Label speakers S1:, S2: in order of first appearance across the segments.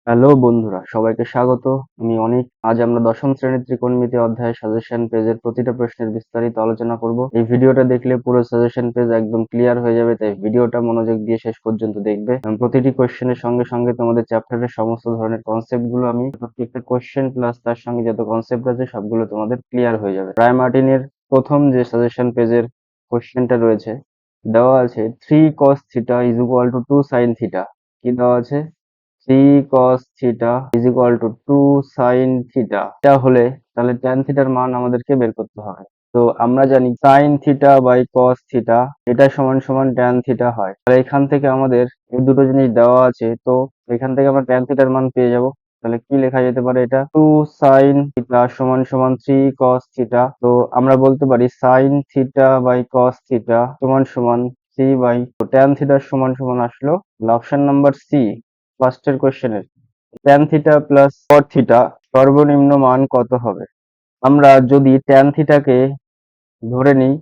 S1: Hello বন্ধুরা, সবাইকে স্বাগত। আমি অনিক। আজ আমরা দশম শ্রেণীর ত্রিকোণমিতি অধ্যায়ের সাজেশন পেজের প্রতিটা প্রশ্নের বিস্তারিত আলোচনা করব। এই ভিডিওটা দেখলে পুরো সাজেশন পেজ একদম ক্লিয়ার হয়ে যাবে, তাই ভিডিওটা মনোযোগ দিয়ে শেষ পর্যন্ত দেখবে। প্রতিটি কোশ্চেনের সঙ্গে সঙ্গে তোমাদের চ্যাপ্টারের সমস্ত ধরনের কনসেপ্ট গুলো আমি প্রত্যেকটা কোশ্চেন প্লাস তার সঙ্গে যত কনসেপ্ট আছে সবগুলো তোমাদের ক্লিয়ার হয়ে যাবে। রায় মার্টিনের প্রথম যে সাজেশন পেজের কোশ্চেনটা রয়েছে, দেওয়া আছে 3 cos theta is equal to 2 sin theta. কি দেওয়া আছে? 3 cos theta is equal to 2 sin theta. এটা হলে তাহলে tan থিটার মান আমাদেরকে বের করতে হবে। তো আমরা জানি sin theta by cos theta এটা সমান সমান tan থিটা হয়। তাহলে এখান থেকে আমাদের এই দুটো জিনিস দেওয়া আছে, তো এখান থেকে আমরা tan থিটার মান পেয়ে যাব। তাহলে কি লেখা যেতে পারে? এটা 2 sin থিটা সমান সমান 3 cos থিটা। তো আমরা বলতে পারি sin theta by cos theta সমান সমান 3 বাই tan থিটার সমান সমান আসলো অপশন নাম্বার সি, ফার্স্টের কোশ্চেনের tan theta plus cot theta সর্বনিম্ন মান কত হবে? আমরা যদি tan থিটাকে ধরে নিই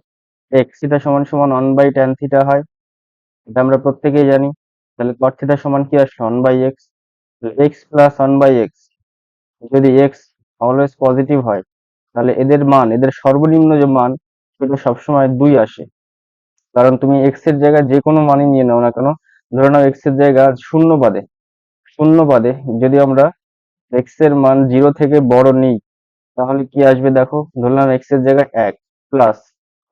S1: x, থিটা সমান সমান 1 বাই tan থিটা হয়, এটা আমরা প্রত্যেকেই জানি। তাহলে cot থিটা সমান কি আসছে? 1 by x। x plus 1 by x, যদি x অলওয়েজ পজিটিভ হয় তাহলে এদের মান, এদের সর্বনিম্ন যে মান সেটা সবসময় 2 আসে। কারণ তুমি x এর জায়গায় যে কোনো মানই নিয়ে নাও না কেন, ধরে নাও x এর জায়গা শূন্য পাদে যদি আমরা x এর মান 0 থেকে বড় নিই তাহলে কি আসবে দেখো। ধরলাম x এর জায়গায় 1 প্লাস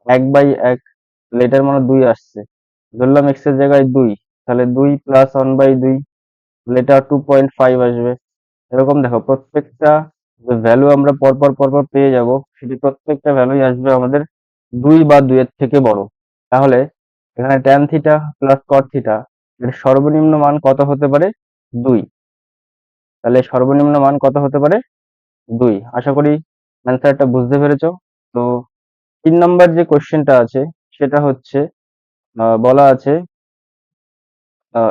S1: 1 বাই 1, তাহলে এটার মানে 2 আসছে। ধরলাম x এর জায়গায় 2, তাহলে 2 প্লাস 1 বাই 2, তাহলে এটা 2.5 আসবে। এরকম দেখো প্রত্যেকটা যে ভ্যালু আমরা পরপর পরপর পেয়ে যাব, সেটি প্রত্যেকটা ভ্যালুই আসবে আমাদের 2 বা 2 এর থেকে বড়। তাহলে এখানে tan theta plus cot theta এর সর্বনিম্ন মান কত হতে পারে? 2। তাহলে সর্বনিম্ন মান কত হতে পারে? 2। আশা করি অ্যান্সারটা বুঝতে পেরেছো। তো 3 নম্বর যে কোশ্চেনটা আছে সেটা হচ্ছে বলা আছে,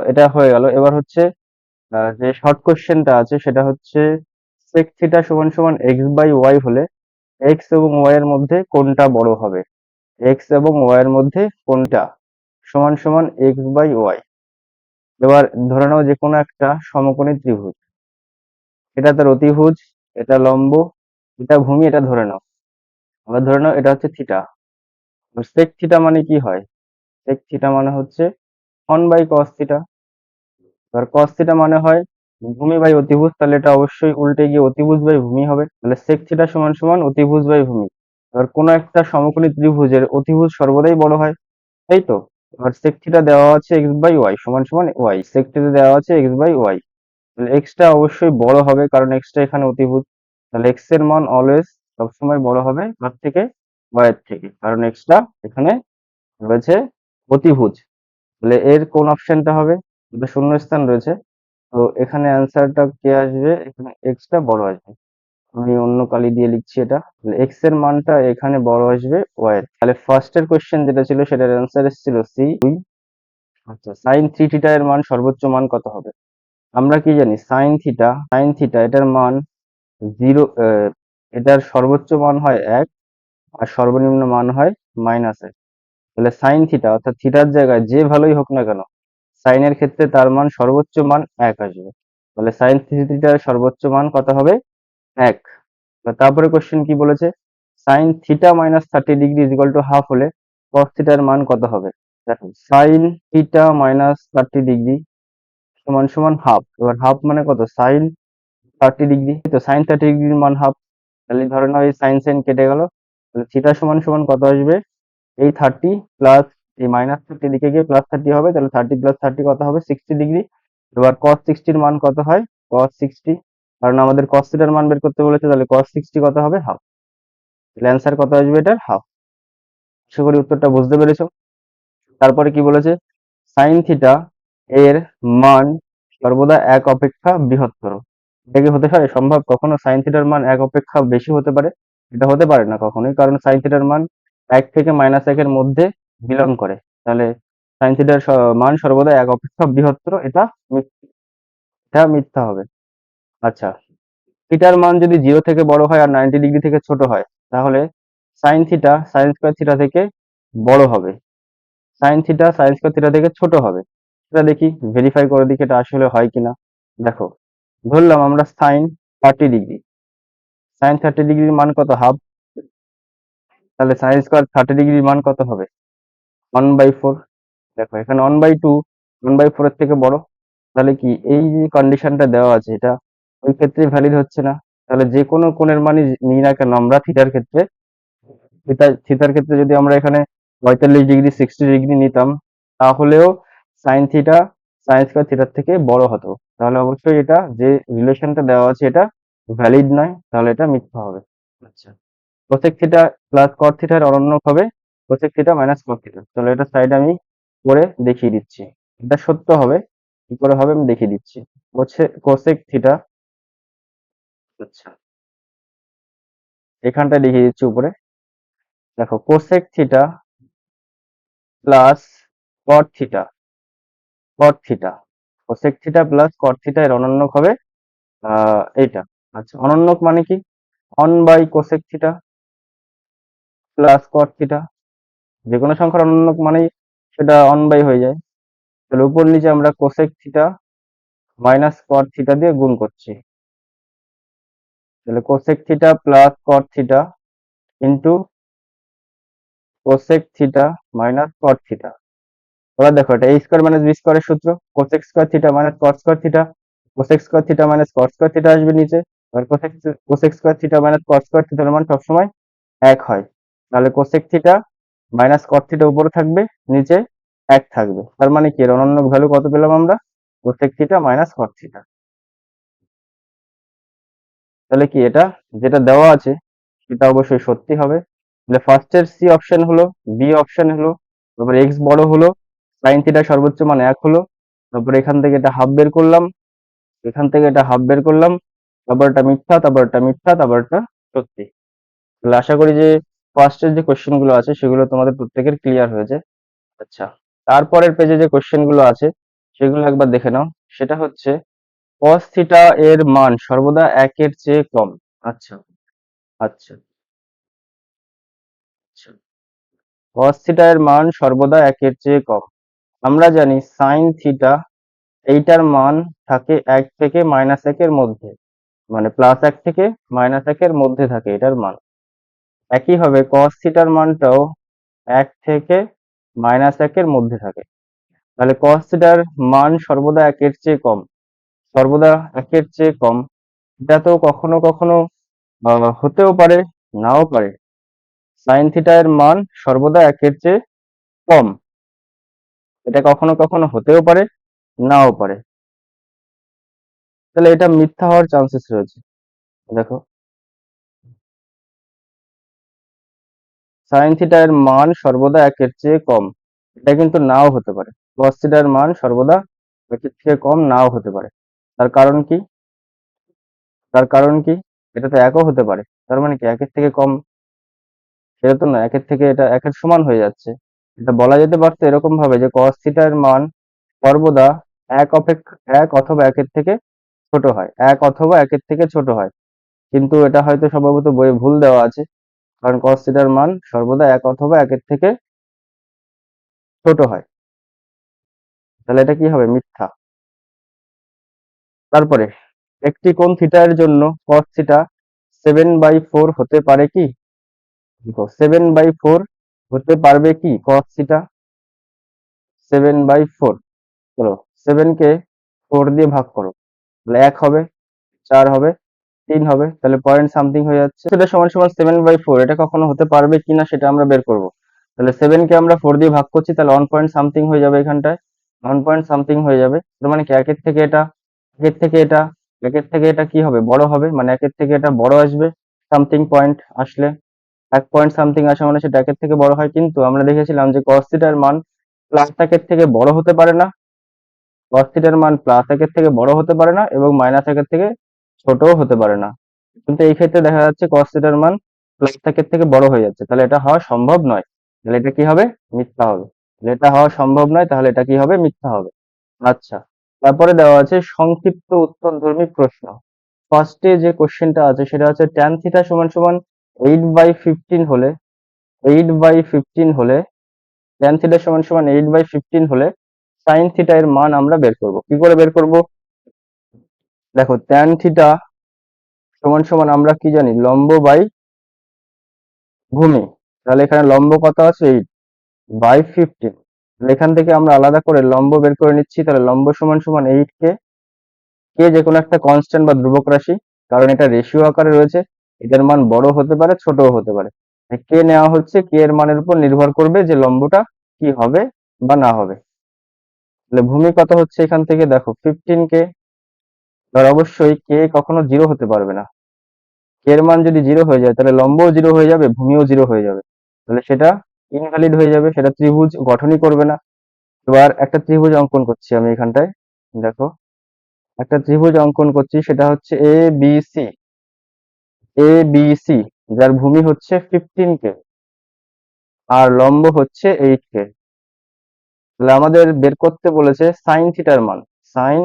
S1: এটা হয়ে গেল। এবার হচ্ছে যে শর্ট কোশ্চেনটা আছে সেটা হচ্ছে sec থিটা সমান সমান x বাই ওয়াই হলে x এবং y এর মধ্যে কোনটা বড় হবে? x এবং y এর মধ্যে কোনটা সমান সমান x বাই ওয়াই। এবার ধরে নাও যে কোনো একটা সমকোণী ত্রিভুজ, এটা তার অতিভুজ, এটা লম্ব, এটা ভূমি, এটা ধরে নাও। আবার ধরে নাও এটা হচ্ছে থিটা। sec থিটা মানে কি হয়? sec থিটা মানে হচ্ছে 1 বাই cos থিটা। এবার cos থিটা মানে হয় ভূমি বাই অতিভুজ, তাহলে এটা অবশ্যই উল্টে গিয়ে অতিভুজ বাই ভূমি হবে। তাহলে sec থিটা সমান সমান অতিভুজ বাই ভূমি। এবার কোনো একটা সমকোণী ত্রিভুজের অতিভুজ সর্বদাই বড় হয়, তাই তো? এবার sec থিটা দেওয়া আছে x বাই ওয়াই সমান সমান y, sec থিটা দেওয়া আছে x বাই ওয়াই, তাহলে x টা অবশ্যই বড় হবে কারণ x টা এখানে অতিভুজ। তাহলে x এর মান অলওয়েজ সবসময় বড় হবে কার থেকে? y এর থেকে, কারণ x টা এখানে রয়েছে অতিভুজ। তাহলে এর কোন অপশনটা হবে? দুটো শূন্য স্থান রয়েছে, তো এখানে অ্যান্সারটা কে আসবে? এখানে এক্স টা বড় আসবে। আমি অন্য কালি দিয়ে লিখছি এটা। তাহলে এক্স এর মানটা এখানে বড় আসবে ওয়াই এর। তাহলে ফার্স্টের কোশ্চেন যেটা ছিল সেটার অ্যান্সার এসেছিল সি 2। আচ্ছা, সাইন থ্রি থিটা এর মান সর্বোচ্চ মান কত হবে? আমরা কি জানি সাইন থিটা এটার মান 0, এটার সর্বোচ্চ মান হয় 1 আর সর্বনিম্ন মান হয় -1। তাহলে সাইন থিটা অর্থাৎ থিটার জায়গায় যে ভালোই হোক না কেন, সাইনের ক্ষেত্রে তার মান সর্বোচ্চ মান 1 আসবে। তাহলে সাইন থিটার সর্বোচ্চ মান কত হবে? 1। তারপরে কোশ্চেন কি বলেছে? Sine theta minus 30 degree is equal to half হলে কস থিটার মান কত হবে? দেখো সাইন থিটা মাইনাস 30 ডিগ্রি সমান সমান হাফ। এবার হাফ মানে কত? সাইন 30 ডিগ্রি, তো সাইন 30 ডিগ্রির মান হাফ। তাহলে ধরে নাও এই সাইন সাইন কেটে গেল, তাহলে থিটা সমান সমান কত আসবে? এই 30 প্লাস এই -30 দিকে গিয়ে +30 হবে, তাহলে 30 প্লাস 30 কত হবে? 60 ডিগ্রি। এবার cos 60 এর মান কত হয়? cos 60, কারণ আমাদের cos থিটার মান বের করতে বলেছে, তাহলে cos 60 কত হবে? হাফ। তাহলে অ্যান্সার কত আসবে? এটার হাফ। আশা করি উত্তরটা বুঝতে পেরেছো। তারপরে কি বলেছে? সাইন থিটা এর মান সর্বদা 1 অপেক্ষা বৃহত্তর। এটা কি হতে পারে সম্ভব? কখনো সাইন থিটার মান 1 অপেক্ষা বেশি হতে পারে? এটা হতে পারে না কখনোই, কারণ সাইন থিটার মান 1 থেকে -1 এর মধ্যে বিলং করে। তাহলে সাইন থিটার মান সর্বদা 1 অপেক্ষা বৃহত্তর, এটা মিথ্যা হবে। আচ্ছা, থিটার মান যদি 0 থেকে বড় হয় আর 90 ডিগ্রি থেকে ছোট হয় তাহলে sine theta sine square theta থেকে বড় হবে, sine theta sine square theta থেকে ছোট হবে। এটা দেখি, ভেরিফাই করে দেখি এটা আসলে হয় কিনা। দেখো ধরলাম আমরা sin 30 ডিগ্রি, sin 30 ডিগ্রির মান কত? হাফ। তাহলে সাইন স্কোয়ার 30 ডিগ্রির মান কত হবে? 1/4। দেখো এখানে 1/2, 1/4 এর থেকে বড়। তাহলে কি এই যে কন্ডিশনটা দেওয়া আছে এটা ওই ক্ষেত্রে ভ্যালিড হচ্ছে না। তাহলে যে কোনো কোণের মানই নিই না কেন আমরা থিটার ক্ষেত্রে, থিটার ক্ষেত্রে যদি আমরা এখানে 45 ডিগ্রি 60 ডিগ্রি নিতাম, তাহলেও সাইন থিটা সাইন স্কোয়ার থিটার থেকে বড় হতো। তাহলে অবশ্যই এটা যে রিলেশনটা দেওয়া আছে এটা ভ্যালিড নয়, তাহলে এটা মিথ্যা হবে। আচ্ছা, কোসেক থিটা প্লাস কট থিটার অনন্য হবে কোসেক থিটা মাইনাস কট থিটা। তাহলে এটা সাইড আমি করে দেখিয়ে দিচ্ছি, এটা সত্য হবে। কি করে হবে আমি দেখিয়ে দিচ্ছি। হচ্ছে কোসেক থিটা, আচ্ছা এখানটায় দেখিয়ে দিচ্ছি উপরে। দেখো cosec theta plus cot theta, কট theta, cosec theta plus cot theta এর অনন্যক হবে এইটা। আচ্ছা, অনন্যক মানে কি? 1/কোসেক থিটা প্লাস কট থিটা। যে কোনো সংখ্যার অনন্যক মানেই সেটা 1 বাই হয়ে যায়। তাহলে উপর নিচে আমরা কোসেক থিটা মাইনাস কট থিটা দিয়ে গুণ করছি। তাহলে cosec theta plus cot theta into cosec theta minus কট থিটা। এবার দেখো এটা a স্কোয়ার মাইনাস বি স্কোয়ারের সূত্র, cosec square theta minus cot square theta, cosec square theta minus cot square theta আসবে নিচে। এবার cosec square theta minus cot square থিটার মান সবসময় এক হয়। তাহলে কোসেক থিটা মাইনাস কট থিটা উপরে থাকবে, নিচে এক থাকবে। তার মানে কি এর অনন্য ভ্যালু কত পেলাম আমরা? কোসেক থিটা মাইনাস কট থিটা। তাহলে কি এটা যেটা দেওয়া আছে সেটা অবশ্যই সত্যি হবে। তাহলে ফার্স্টের সি অপশন হলো, বি অপশন হলো, তারপর এক্স বড় হলো, সাইন থিটা সর্বোচ্চ মান 1 হলো, তারপর এখান থেকে এটা হাফ বের করলাম, এখান থেকে এটা হাফ বের করলাম, তারপর এটা মিথ্যা, তারপর এটা মিথ্যা, তারপর এটা সত্যি। তাহলে আশা করি যে ফার্স্টের যে কোশ্চেন গুলো আছে সেগুলো তোমাদের প্রত্যেকের ক্লিয়ার হয়েছে। আচ্ছা, তারপরের পেজে যে কোশ্চেন গুলো আছে সেগুলো একবার দেখে নাও। সেটা হচ্ছে cos থিটা এর মান সর্বদা 1 এর চেয়ে কম। আচ্ছা, আচ্ছা, আচ্ছা, cos থিটা এর মান সর্বদা 1 এর চেয়ে কম। আমরা জানি sin থিটা এইটার মান থাকে 1 থেকে -1 এর মধ্যে, মানে +1 থেকে -1 এর মধ্যে থাকে এটার মান। একইভাবে cos থিটার মানটাও 1 থেকে -1 এর মধ্যে থাকে। তাহলে cos থিটার মান সর্বদা 1 এর চেয়ে কম, সর্বদা 1 এর চেয়ে কম। এটা তো কখনো কখনো হতেও পারে, নাও পারে। sin থিটা এর মান সর্বদা 1 এর চেয়ে কম, এটা কখনো কখনো হতেও পারে, নাও পারে। তাহলে এটা মিথ্যা হওয়ার চান্সেস রয়েছে। দেখো sin থিটা এর মান সর্বদা 1 এর চেয়ে কম, এটা কিন্তু নাও হতে পারে। cos থিটা এর মান সর্বদা 1 এর থেকে কম নাও হতে পারে। তার কারণ কি? তার কারণ কি? এটা তো 1 ও হতে পারে। তার মানে কি 1 এর থেকে কম? সেটা তো না, 1 এর থেকে এটা 1 এর সমান হয়ে যাচ্ছে। এটা বলা যেতে পারতো এরকম ভাবে যে cos থিটা এর মান সর্বদা 1 অথবা 1 এর থেকে ছোট হয়, 1 অথবা 1 এর থেকে ছোট হয়। কিন্তু এটা হয়তো সম্ভবত বইয়ে ভুল দেওয়া আছে, কারণ cos থিটার মান সর্বদা 1 অথবা 1 এর থেকে ছোট হয়। তাহলে এটা কি হবে? মিথ্যা। তারপরে একটি কোণ থিটা এর জন্য cos থিটা 7/4 হতে পারে কি? দেখো 7/4 হতে পারবে কি cos থিটা? 7/4, চলো 7 কে 4 দিয়ে ভাগ করো, তাহলে 1 হবে, 4 হবে, 3 হবে, তাহলে পয়েন্ট সামথিং হয়ে যাচ্ছে। সেটা সমান সমান 7/4, এটা কখনো হতে পারবে কিনা সেটা আমরা বের করব। তাহলে 7 কে আমরা 4 দিয়ে ভাগ করছি, তাহলে 1 পয়েন্ট সামথিং হয়ে যাবে এখানটায়, 1 পয়েন্ট সামথিং হয়ে যাবে। তার মানে কি একের থেকে এটা, একের থেকে এটা, একের থেকে এটা কি হবে? বড় হবে, মানে একের থেকে এটা বড় আসবে। সামথিং পয়েন্ট আসলে 1 পয়েন্ট সামথিং আসা মানে সেটা একের থেকে বড় হয়। কিন্তু আমরা দেখেছিলাম যে cos থিটার মান প্লাস 1 এর থেকে বড় হতে পারে না, cos থিটার মান প্লাস 1 এর থেকে বড় হতে পারে না এবং মাইনাস 1 এর থেকে ছোটও হতে পারে না। কিন্তু এই ক্ষেত্রে দেখা যাচ্ছে cos থিটার মান প্লাস 1 এর থেকে বড় হয়ে যাচ্ছে। তাহলে এটা হওয়া সম্ভব নয়। তাহলে এটা কি হবে? মিথ্যা হবে। তাহলে এটা হওয়া সম্ভব নয়, তাহলে এটা কি হবে? মিথ্যা হবে। আচ্ছা, তারপরে দেওয়া আছে সংক্ষিপ্ত উত্তরধর্মী প্রশ্ন। ফার্স্টে যে কোশ্চেনটা আছে সেটা হচ্ছে tan থিটা সমান সমান 8/15 হলে, 8/15 হলে, tan থিটা সমান সমান 8/15 হলে sin থিটা এর মান আমরা বের করব। কি করে বের করব? দেখো ট্যান থিটা সমান সমান আমরা কি জানি, লম্ব বাই ভূমি। তাহলে এখানে লম্ব কত আছে, 8/15। এখান থেকে আমরা আলাদা করে লম্ব বের করে নিচ্ছি। তাহলে লম্ব সমান সমান 8 কে, কে যে কোনো একটা কনস্ট্যান্ট বা ধ্রুবক রাশি, কারণ এটা রেশিও আকারে রয়েছে, এটার মান বড় হতে পারে ছোটও হতে পারে। কে নেওয়া হচ্ছে, কে এর মানের উপর নির্ভর করবে যে লম্বটা কি হবে বা না হবে। তাহলে ভূমি কত হচ্ছে এখান থেকে দেখো 15 কে। আর অবশ্যই কে কখনো জিরো হতে পারবে না। কে এর মান যদি জিরো হয়ে যায় তাহলে লম্বও জিরো হয়ে যাবে, ভূমিও জিরো হয়ে যাবে। তাহলে সেটা ইনভ্যালিড হয়ে যাবে, সেটা ত্রিভুজ গঠনই করবে না। এবার একটা ত্রিভুজ অঙ্কন করছি আমি এখানটায়। দেখো একটা ত্রিভুজ অঙ্কন করছি, সেটা হচ্ছে এ বি সি, যার ভূমি হচ্ছে 15 কে আর লম্ব হচ্ছে 8 কে। তাহলে আমাদের বের করতে বলেছে সাইন থিটার মান। সাইন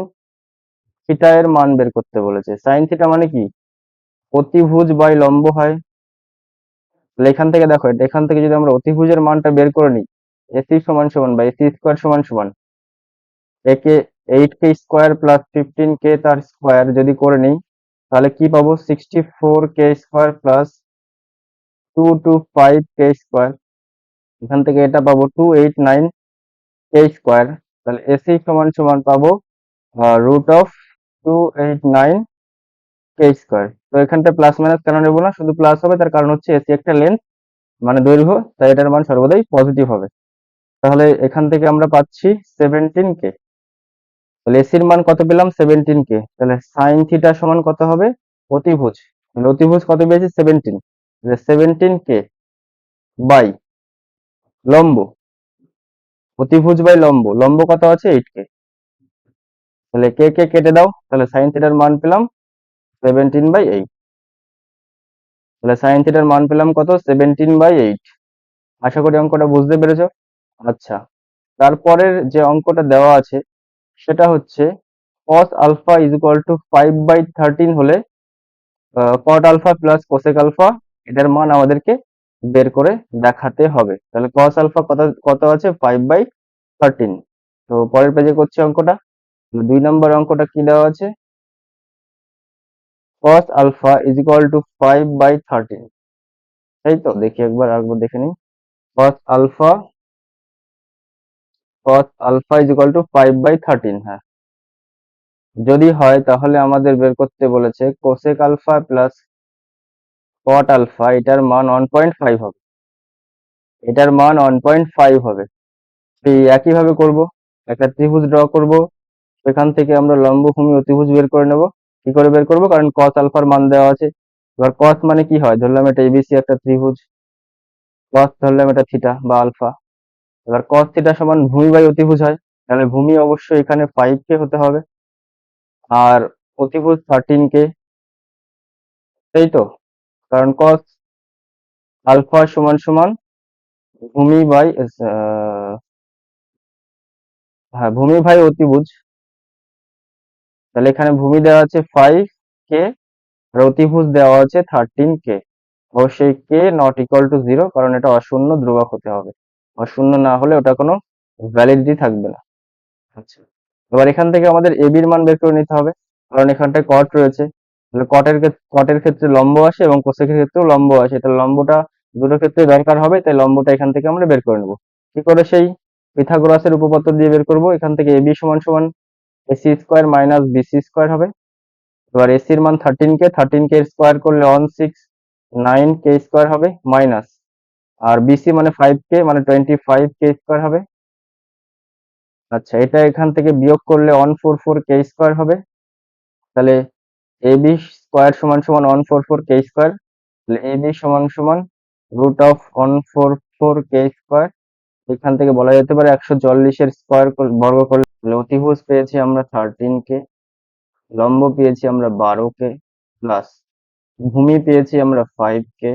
S1: থিটা এর মান বের করতে বলেছে। সাইন থিটা মানে কি, অতিভুজ বাই লম্ব হয়। তাহলে এখান থেকে দেখো, এখান থেকে যদি আমরা অতিভুজের মানটা বের করে নিই, এসি সমান সমান বা এসি স্কোয়ার সমান সমান একে 8 কে স্কোয়ার প্লাস 15 কে তার স্কোয়ার যদি করে নিই, তাহলে কি পাবো, 64 কে স্কোয়ার প্লাস 225 কে স্কোয়ার। এখান থেকে এটা পাবো 289 কে স্কোয়ার। তাহলে এসি সমান সমান পাবো √289 কে স্কোয়ার। তো এখানটা প্লাস মাইনাস কেন নেবো না, শুধু প্লাস হবে, তার কারণ হচ্ছে এসি একটা লেন্থ মানে দৈর্ঘ্য, তাই এটার মান সর্বদাই পজিটিভ হবে। তাহলে এখান থেকে আমরা পাচ্ছি 17 কে। তাহলে এসির মান কত পেলাম, 17 কে। তাহলে সাইন থিটা সমান কত হবে, অতিভুজ। তাহলে অতিভুজ কত পেয়েছি, 17। তাহলে 17 কে বাই লম্ব, অতিভুজ বাই লম্ব, লম্ব কত আছে, 8 কে। তাহলে কে কে কেটে দাও, তাহলে সাইন থিটার মান পেলাম 17/8। তাহলে সাইন থিটার মান পেলাম কত, 17/8। আশা করি অঙ্কটা বুঝতে পেরেছো। আচ্ছা, তারপরের যে অঙ্কটা দেওয়া আছে সেটা হচ্ছে cos alpha is equal to 5/13 হলে cot alpha plus cosec alpha, এটার মান আমাদেরকে বের করে দেখাতে হবে। তাহলে cos আলফা কত কত আছে, 5/13। তো পরের পেজে করছি অঙ্কটা। 2 নম্বর অঙ্কটা কি দেওয়া আছে, cos alpha is equal to 5/13। তাই তো, দেখি আরেকবার দেখে নিই। cos alpha is equal to 5/13, হ্যাঁ। যদি হয় তাহলে আমাদের বের করতে বলেছে cosec alpha plus cot alpha, এটার মান 1.5 হবে। এটার মান 1.5 হবে। সেই একই ভাবে করব, একটা ত্রিভুজ ড্র করব, সেখান থেকে আমরা লম্ব ভূমি অতিভুজ বের করে নেব। কি করে বের করব, কারণ cos আলফার মান দেওয়া আছে। এবার cos মানে কি হয়, ধরলাম এটা এবিসি একটা ত্রিভুজ, cos ধরলাম এটা থিটা বা আলফা। এবার cos থিটা সমান ভূমি বাই অতিভুজ হয়, তাহলে ভূমি অবশ্যই এখানে 5 কে হতে হবে আর অতিভুজ 13 কে। তাই তো, কারণ cos আলফা সমান সমান ভূমি বাই হ্যাঁ ভূমি বাই অতিভুজ। তাহলে এখানে ভূমি দেওয়া আছে 5 কে আর অতিভুজ দেওয়া আছে 13 কে। অবশ্যই কে নট ইকুয়াল টু 0, কারণ এটা অশূন্য ধ্রুবক হতে হবে। অশূন্য না হলে ওটা কোনো ভ্যালিডিটি থাকবে না। আচ্ছা, এবার এখান থেকে আমাদের এবির মান বের করে নিতে হবে, কারণ এখানটায় কট রয়েছে। তাহলে কটের ক্ষেত্রে লম্ব আসে এবং কোসেকের ক্ষেত্রেও লম্ব আসে, তাহলে লম্বটা দুটো ক্ষেত্রে দরকার হবে, তাই লম্বটা এখান থেকে আমরা বের করে নেব। কি করে, সেই পিথাগোরাসের উপপাদ্য দিয়ে বের করব। এখান থেকে এবি সমান সমান AC square minus BC square হবে। এবার এসির মান 13 কে, 13 কে স্কোয়ার করলে 169 কে স্কোয়ার হবে মাইনাস, আর বিসি মানে 5 কে মানে 25 কে স্কোয়ার হবে। আচ্ছা, এটা এখান থেকে বিয়োগ করলে 144 কে স্কোয়ার হবে। তাহলে এবি স্কোয়ার সমান সমান 144 কে স্কোয়ার। তাহলে এবি সমান সমান √144 কে স্কোয়ার। এখান থেকে বলা যেতে পারে 140-এর স্কোয়ার বর্গ করলে। তাহলে অতিভুজ পেয়েছি আমরা 13 কে, লম্ব পেয়েছি আমরা 12 কে, প্লাস ভূমি পেয়েছি আমরা 5 কে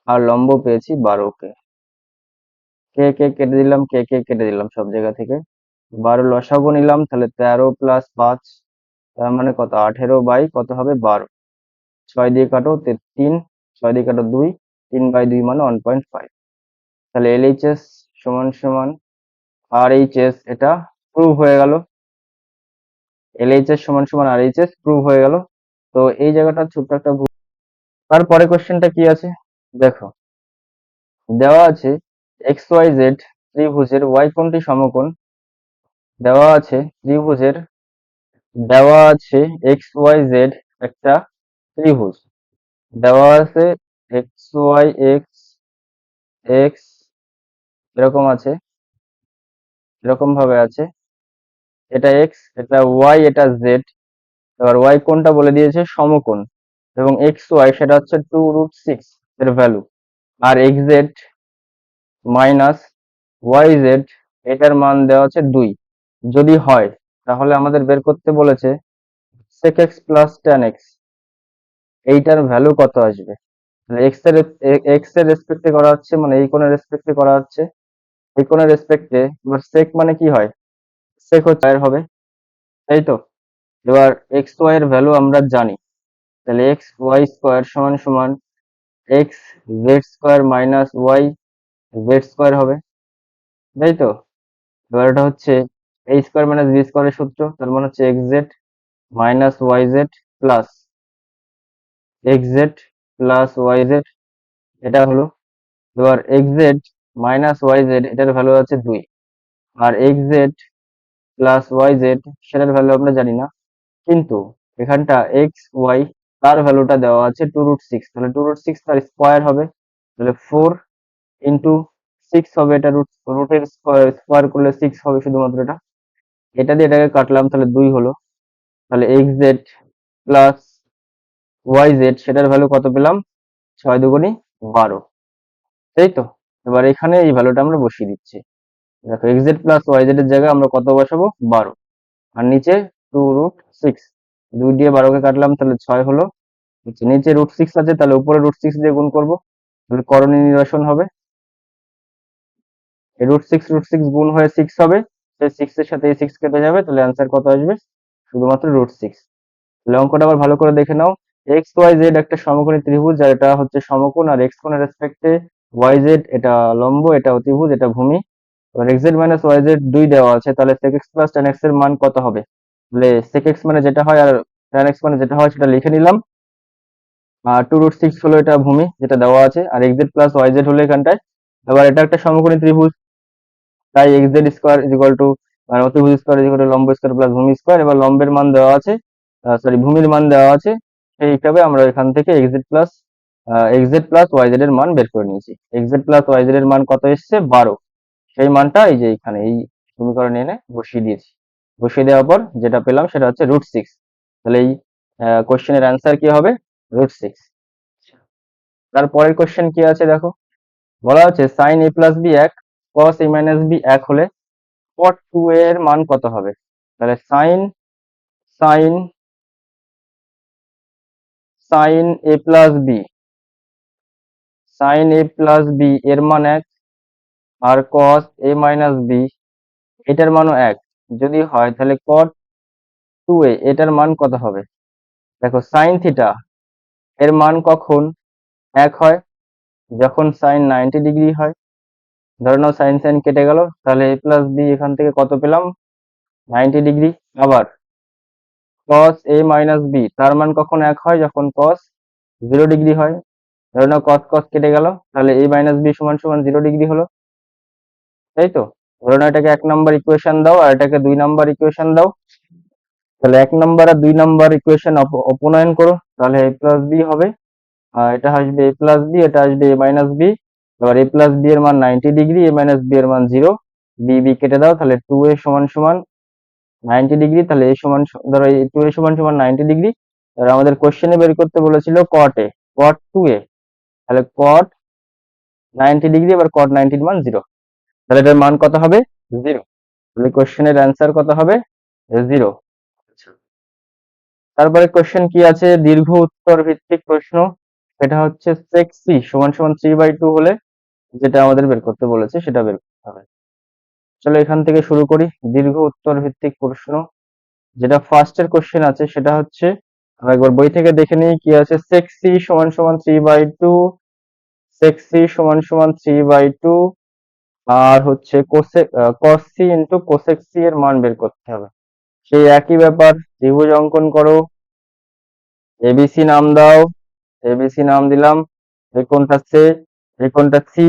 S1: আর লম্ব পেয়েছি 12 কে। কে কে কেটে দিলাম, কে কে কেটে দিলাম সব জায়গা থেকে। 12 লসাগু নিলাম, তাহলে 13 প্লাস 5, তার মানে কত, 18 বাই কত হবে, 12। 6 দিয়ে কাটো 3, 6 দিয়ে কাটো 2, 3/2 মানে 1.5। তাহলে এলএইচএস সমান সমান আর এইচএস, এটা প্রুভ হয়ে গেল। LHS সমান সমান RHS প্রুভ হয়ে গেল। তো এই জায়গাটা ছোট্ট একটা ভুল। তারপরে কোশ্চেনটা কি আছে দেখো, দেওয়া আছে XYZ ত্রিভুজের y কোণটি সমকোণ, দেওয়া আছে ত্রিভুজের, দেওয়া আছে XYZ একটা ত্রিভুজ, দেওয়া আছে XY X X এরকম আছে, এরকম ভাবে আছে, এটা X, এটা Y, এটা Z। এবার Y কোণটা বলে দিয়েছে সমকোণ, এবং XY সেটা হচ্ছে 2√6 এর ভ্যালু, আর XZ মাইনাস YZ এটার মান দেওয়া আছে 2। যদি হয় তাহলে আমাদের বের করতে বলেছে sec x plus tan x, এইটার ভ্যালু কত আসবে। এক্স এর রেসপেক্টে করা হচ্ছে, মানে এই কোণের রেসপেক্টে করা হচ্ছে, এই কোণের রেসপেক্টে। এবার sec মানে কি হয়, sec হচ্ছে আর হবে, তাই তো। এবার এক্স ওয়াই এর ভ্যালু আমরা জানি, তাহলে এক্স ওয়াই স্কোয়ার সমান সমান X Z square minus Y Z square হবে, তাই তো। এবার এটা হচ্ছে a স্কোয়ার মাইনাস বি স্কোয়ারের সূত্র, তার মানে হচ্ছে x Z minus Y z plus x Z plus Y z, এটা হলো। এবার x Z minus Y z এটার ভ্যালু আছে 2, আর x Z plus Y Z সেটার ভ্যালু আমরা জানি না, কিন্তু এখানটা এক্স ওয়াই তার ভ্যালুটা দেওয়া আছে 2√6, তাহলে 2√6 তার স্কোয়ার হবে, তাহলে 4 ইন্টু 6 হবে, এটা রুটের স্কোয়ার স্কোয়ার করলে 6 হবে শুধুমাত্র এটা, এটা দিয়ে এটাকে কাটলাম তাহলে 2 হলো। তাহলে X Z plus Y Z সেটার ভ্যালু কত পেলাম, 6 দুগুণি 12, তাই তো। এবার এখানে এই ভ্যালুটা আমরা বসিয়ে দিচ্ছি, দেখো X Z plus Y Z এর জায়গায় আমরা কত বসাবো, 12, আর নিচে 2√6, 2 দিয়ে 12কে কাটলাম তাহলে 6 হলো। আচ্ছা, নিচে √6 আছে, তাহলে উপরে √6 দিয়ে গুণ করব, তাহলে করণীয় নিরসন হবে, এই √6 গুণ হয়ে 6 হবে, সেই 6 এর সাথে এই 6 কেটে যাবে, তাহলে অ্যান্সার কত আসবে, শুধুমাত্র √6। তাহলে অঙ্কটা আবার ভালো করে দেখে নাও, এক্স ওয়াই জেড একটা সমকোণী ত্রিভুজ, আর এটা হচ্ছে সমকোণ, আর এক্স কোণের রেসপেক্টে ওয়াই জেড এটা লম্ব, এটা অতিভুজ, এটা ভূমি। এবার x Z minus Y Z 2 দেওয়া আছে, তাহলে sec x plus tan x এর মান কত হবে, তাহলে sec x মানে যেটা হয় আর tan x মানে যেটা হয় সেটা লিখে নিলাম, আর 2√6 হলো এটা ভূমি যেটা দেওয়া আছে, আর x Z plus Y z হলো এখানটায়। এবার এটা একটা সমকোণী ত্রিভুজ, তাই x Z square is equal to, মানে অতিভুজ স্কোয়ার ইজ ইকুয়াল টু লম্ব স্কোয়ার প্লাস ভূমি স্কোয়ার। এবার লম্বের মান দেওয়া আছে, সরি ভূমির মান দেওয়া আছে, সেই হিসাবে আমরা এখান থেকে X Z plus Y Z এর মান বের করে নিয়েছি। X Z plus Y Z এর মান কত এসছে, 12, সেই মানটা এই যে এখানে এই সমীকরণে এনে বসিয়ে দিয়েছি। বসিয়ে দেওয়ার পর যেটা পেলাম সেটা হচ্ছে √6, তাহলে এই কোশ্চেনের অ্যান্সার কি হবে, √6। তারপরের কোশ্চেন কি আছে দেখো, বলা হচ্ছে sine a plus B 1, cos a minus B 1 হলে cot 2a এর মান কত হবে। তাহলে sine sine sine a plus B, sine a plus B এর মান 1, আর cos a মাইনাস বি এটার মানও 1 যদি হয়, তাহলে cot 2a এটার মান কত হবে। দেখো সাইন থিটা এর মান কখন 1 হয়, যখন সাইন 90 ডিগ্রি হয়। ধরে নাও সাইন সাইন কেটে গেল, তাহলে a প্লাস বি এখান থেকে কত পেলাম, 90 ডিগ্রি। আবার cos a মাইনাস বি তার মান কখন 1 হয়, যখন cos 0 ডিগ্রি হয়। ধরে নাও cos cos কেটে গেল, তাহলে a মাইনাস বি সমান সমান 0 ডিগ্রি হলো, তাই তো। ধরে নাও এটাকে 1 নাম্বার ইকুয়েশন দাও, আর এটাকে 2 নাম্বার ইকুয়েশন দাও, তাহলে 1 নাম্বার আর 2 নাম্বার ইকুয়েশন অপনয়ন করো, তাহলে a প্লাস বি হবে, আর এটা আসবে a প্লাস বি, এটা আসবে a মাইনাস বি। এবার a প্লাস বি এর মান 90 ডিগ্রি, a মাইনাস বি এর মান 0, বি বি কেটে দাও, তাহলে 2a সমান সমান 90 ডিগ্রি, তাহলে a সমান ধরো এই 2a সমান সমান 90 ডিগ্রি। এবার আমাদের কোশ্চেনে বের করতে বলেছিল cot a, cot 2a, তাহলে cot 90 ডিগ্রি, এবার cot 90 এর মান 0, তাহলে এটার মান কত হবে, 0। তাহলে কোশ্চেনের অ্যান্সার কত হবে, 0। তারপরে কোশ্চেন কি আছে, দীর্ঘ উত্তর ভিত্তিক প্রশ্ন, এটা হচ্ছে sec c সমান সমান 3/2 হলে যেটা আমাদের বের করতে বলেছে সেটা বের করতে হবে। চলো এখান থেকে শুরু করি, দীর্ঘ উত্তর ভিত্তিক প্রশ্ন। যেটা ফার্স্টের কোশ্চেন আছে সেটা হচ্ছে, আমরা একবার বই থেকে দেখে নিই কি আছে, sec c সমান সমান 3/2, sec c সমান সমান 3/2, আর হচ্ছে cos c into cosec c এর মান বের করতে হবে। সেই একই ব্যাপার, ত্রিভুজ অঙ্কন করো, এবিসি নাম দাও, এবিসি নাম দিলাম। এই কোণটা সে, এই কোণটা সি,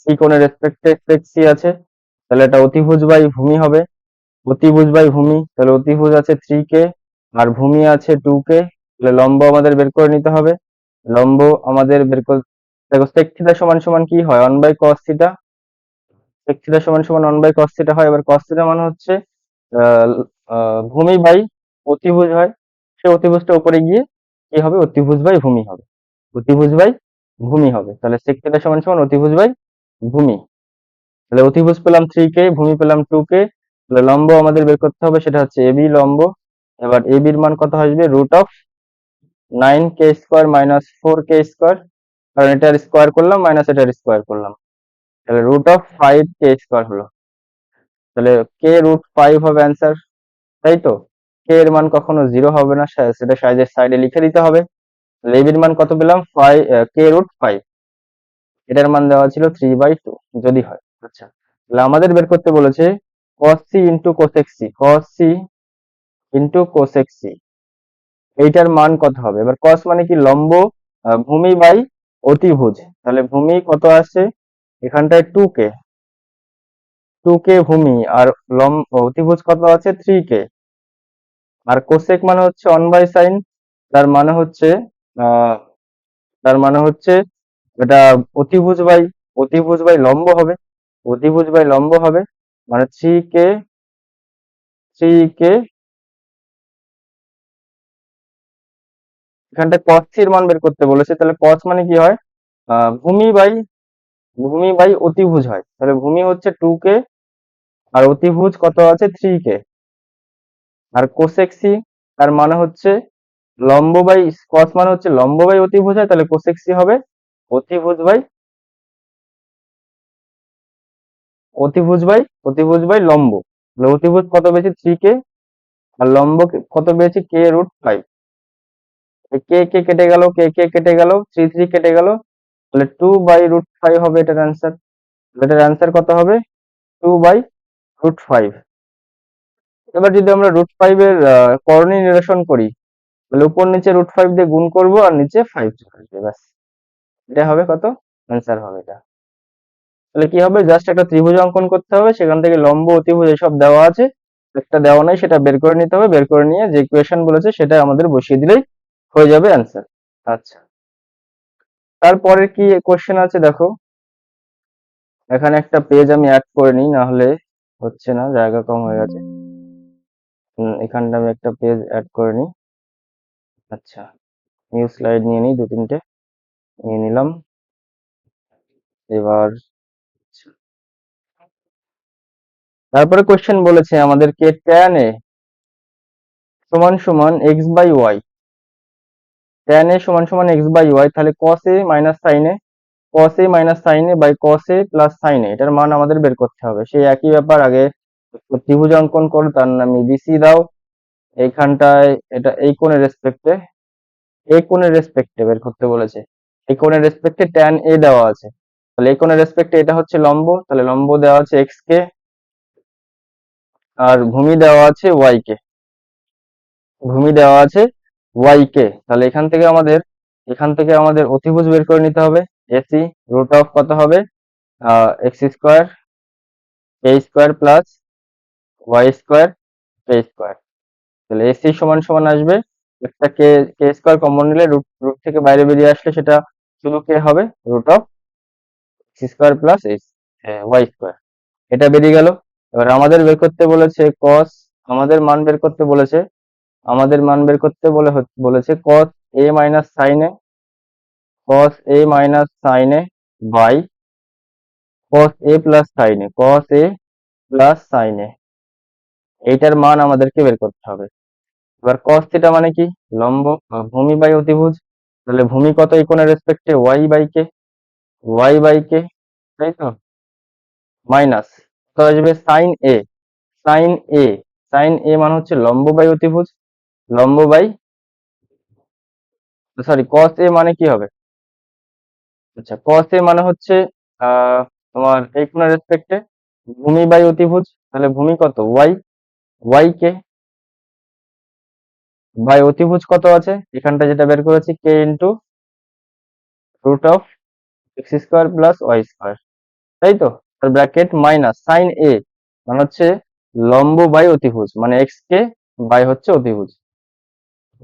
S1: সি কোণের রেসপেক্টে সেক সি আছে, তাহলে এটা অতিভুজ বাই ভূমি হবে। অতিভুজ বাই ভূমি, তাহলে অতিভুজ আছে 3K আর ভূমি আছে 2K, তাহলে লম্ব আমাদের বের করে নিতে হবে। লম্ব আমাদের বের করে, দেখো sec থিটা সমান সমান কি হয়, 1 বাই cos থিটা। sec থিটা সমান সমান 1 বাই cos থিটা হয়। এবার cos থিটা মানে হচ্ছে আহ, ভূমি বাই অতিভুজ হয়, সে অতিভুজটা উপরে গিয়ে কি হবে, অতিভুজ বাই ভূমি হবে, অতিভুজ বাই ভূমি হবে। তাহলে sec থিটা সমান সমান অতিভুজ বাই ভূমি। তাহলে অতিভুজ পেলাম 3K, ভূমি পেলাম 2K, তাহলে লম্ব আমাদের বের করতে হবে, সেটা হচ্ছে এবি লম্ব। এবার এবি এর মান কত আসবে, root of 9K² minus 4K², কারণ এটার স্কোয়ার করলাম মাইনাস এটার স্কোয়ার করলাম, তাহলে রুট অফ 5K² হলো। তাহলে কে রুট 5 হবে অ্যান্সার, তাই তো। কে এর মান কখনো 0 হবে না, সেটা সাইজের সাইডে লিখে দিতে হবে। তাহলে এবির মান কত পেলাম, 5 K√5, এটার মান দেওয়া ছিল 3/2 যদি হয়। আচ্ছা, তাহলে আমাদের বের করতে বলেছে cos c into cosec c, cos c into cosec c, এইটার মান কত হবে। এবার cos মানে কি, লম্ব, ভূমি বাই অতিভুজ, তাহলে ভূমি কত আছে এখানটায় 2K, 2K ভূমি, আর অতিভুজ কত আছে 3K, আর কোসেক মানে হচ্ছে 1/sin, তার মানে হচ্ছে আহ তার মানে হচ্ছে এটা অতিভুজ বাই, অতিভুজ বাই লম্ব হবে, অতিভুজ বাই লম্ব হবে, মানে 3K, 3K, এখানটা cos c এর মান বের করতে বলেছে, তাহলে cos মানে কি হয়, ভূমি বাই, ভূমি বাই অতিভুজ হয়, তাহলে ভূমি হচ্ছে 2K আর অতিভুজ কত আছে 3K, আর কোসেক c তার মানে হচ্ছে লম্ব বাই, cos মানে হচ্ছে লম্ব বাই অতিভুজ হয়, তাহলে কোসেক c হবে অতিভুজ বাই, অতিভুজ বাই লম্ব। তাহলে অতিভুজ কত পেয়েছি 3K, আর লম্ব কত পেয়েছি K√5, কে কে কেটে গেল, কে কে কেটে গেল, 3 কেটে গেল, তাহলে 2/√5 হবে এটার অ্যান্সার। এটার অ্যান্সার কত হবে, 2/√5। এবার যদি আমরা √5 এর করণী নিরসন করি, তাহলে উপর নিচে √5 দিয়ে গুণ করব আর নিচে 5 চলে আসবে, ব্যাস। এটা হবে কত, অ্যান্সার হবে এটা। তাহলে কি হবে, জাস্ট একটা ত্রিভুজ অঙ্কন করতে হবে, সেখান থেকে লম্ব অতিভুজ এসব দেওয়া আছে, একটা দেওয়া নাই সেটা বের করে নিতে হবে, বের করে নিয়ে যে ইকুয়েশন বলেছে সেটা আমাদের বসিয়ে দিলেই হয়ে যাবে অ্যান্সার। আচ্ছা, তারপরে কি কোশ্চেন আছে দেখো, এখানে একটা পেজ আমি অ্যাড করে নিই, না হলে হচ্ছে না, জায়গা কম হয়ে গেছে। এখানটা আমি একটা পেজ অ্যাড করে নিই। আচ্ছা, নিউ স্লাইড নিয়ে নিই, 2-3টে নিয়ে নিলাম। এবার তারপরে কোশ্চেন বলেছে আমাদেরকে tan a সমান সমান x/y, tan a সমান সমান x/y, তাহলে cos a minus sin a, cos a minus sin a by cos a plus sin a, এটার মান আমাদের বের করতে হবে। সেই একই ব্যাপার, আগে ত্রিভুজ অঙ্কন করো, তার নামে বিসি দাও, এইখানটায় এটা এই কোণের রেসপেক্টে, এই কোণের রেসপেক্টে বের করতে বলেছে, এই কোণের রেসপেক্টে tan a দেওয়া আছে, তাহলে এই কোণের রেসপেক্টে এটা হচ্ছে লম্ব, তাহলে লম্ব দেওয়া আছে x কে, আর ভূমি দেওয়া আছে y কে, ভূমি দেওয়া আছে y কে, তাহলে এখান থেকে আমাদের অতিভুজ বের করে নিতে হবে, এসি রুট অফ কত হবে, x² k² plus y² k², তাহলে এসি সমান সমান আসবে, একটা k² কমন নিলে রুট রুট থেকে বাইরে বেরিয়ে আসলে সেটা শুধু কে হবে, root of x² plus y², এটা বেরিয়ে গেল। এবার আমাদের বের করতে বলেছে cos, আমাদের মান বের করতে বলেছে, আমাদের মান বের করতে বলেছে cos a minus sin a, cos a minus sin a by cos a plus sin a, cos a plus sin a, এইটার মান আমাদেরকে বের করতে হবে। এবার cos থিটা মানে কি, লম্ব, ভূমি বাই অতিভুজ, তাহলে ভূমি কত এই কোণের রেসপেক্টে y বাই k, তাই তো, মাইনাস তো আসবে sin a, sin a, sin a মানে হচ্ছে লম্ব বাই অতিভুজ, লম্ব বাই, সরি cos a মানে কি হবে, আচ্ছা cos a মানে হচ্ছে তোমার এই কোণের রেসপেক্টে ভূমি বাই অতিভুজ, তাহলে ভূমি কত y, y কে, বাই অতিভুজ কত আছে এখানটা যেটা বের করেছি k into root of x square plus Y square, তাই তো। আর ব্র্যাকেট মাইনাস সাইন এ মানে হচ্ছে লম্ব বাই অতিভুজ, মানে এক্স কে বাই হচ্ছে অতিভুজ,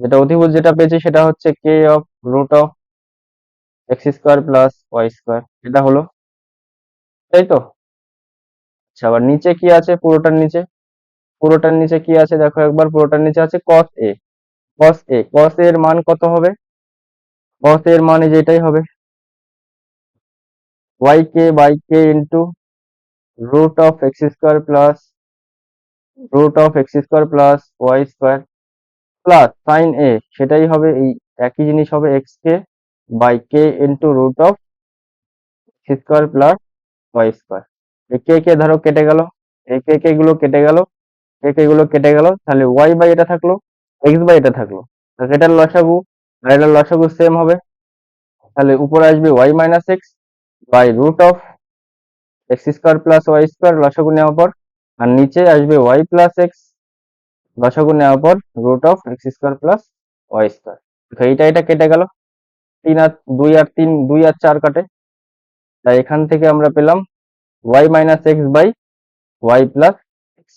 S1: যেটা অতিভুজ যেটা পেয়েছি সেটা হচ্ছে k of root of x square plus Y square, এটা হলো, তাই তো। আচ্ছা আবার নিচে কি আছে, পুরোটার নিচে কি আছে দেখো একবার, পুরোটার নিচে আছে cos a, cos a এর মান কত হবে, cos a এর মান এই যে এটাই হবে yk by k into root of x square plus Y square plus sine A, সেটাই হবে এই একই জিনিস হবে x k by k into root of x square plus Y square. এই কে কে ধরো কেটে গেল, এই কে কে গুলো কেটে গেল, কে কে গুলো কেটে গেল, তাহলে ওয়াই বাই এটা থাকলো, এক্স বাই এটা থাকলো, তাহলে এটার লসাগু আর এটার লসাগু সেম হবে, তাহলে উপরে আসবে Y minus X by root of x square plus Y square লসাগু নেওয়ার পর, আর নিচে আসবে ওয়াই প্লাস এক্স লসাগু নেওয়ার পর root of x square plus Y square. এটা কেটে গেল, তিন আর দুই আর তিন, দুই আর চার কাটে, তাই এখান থেকে আমরা পেলাম Y minus X by Y plus X,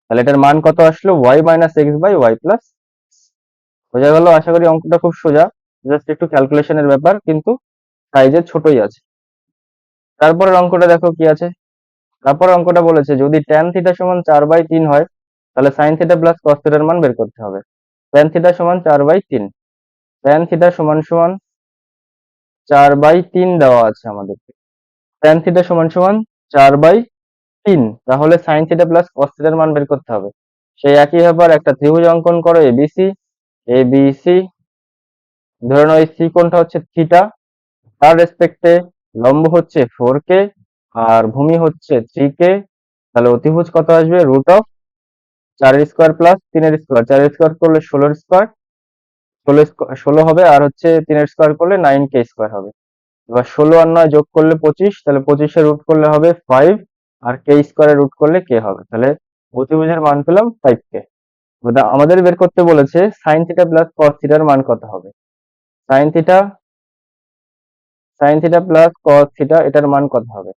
S1: তাহলে এটার মান কত আসলো Y minus X by Y plus. বোঝা গেল, আশা করি অঙ্কটা খুব সোজা, জাস্ট একটু ক্যালকুলেশনের ব্যাপার, কিন্তু সাইজে ছোটই আছে। তারপরের অঙ্কটা দেখো কি আছে, তারপর অঙ্কটা বলেছে যদি ট্যান থিটা সমান 4/3 হয় তাহলে সাইন থিটা প্লাস কস থিটার মান বের করতে হবে। ট্যান থিটা সমান 4/3, ট্যান থিটা সমান সমান 4/3 দেওয়া আছে আমাদেরকে, ট্যান থিটা সমান সমান 4/3, তাহলে সাইন থিটা প্লাস কস থিটার মান বের করতে হবে। সেই একই ব্যাপার, একটা ত্রিভুজ অঙ্কন করো এবিসি, এবিসি ধরে নাও এই সি কোণটা হচ্ছে থিটা, তার রেসপেক্টে লম্ব হচ্ছে 4k আর ভূমি হচ্ছে 3k, তাহলে অতিভুজ কত আসবে root of 4 square plus 3 square, 4 square করলে 16 স্কোয়ার, 16 হবে, আর হচ্ছে 3 স্কোয়ার করলে 9k স্কোয়ার হবে। এবার 16 আর 9 যোগ করলে 25, তাহলে 25 এর রুট করলে হবে 5, আর কে স্কোয়ারের রুট করলে কে হবে, তাহলে অতিভুজের মান পেলাম 5k। আমাদের বের করতে বলেছে সাইন থিটা প্লাস কস থিটার মান কত হবে, sine theta plus cos theta এটার মান কত হবে।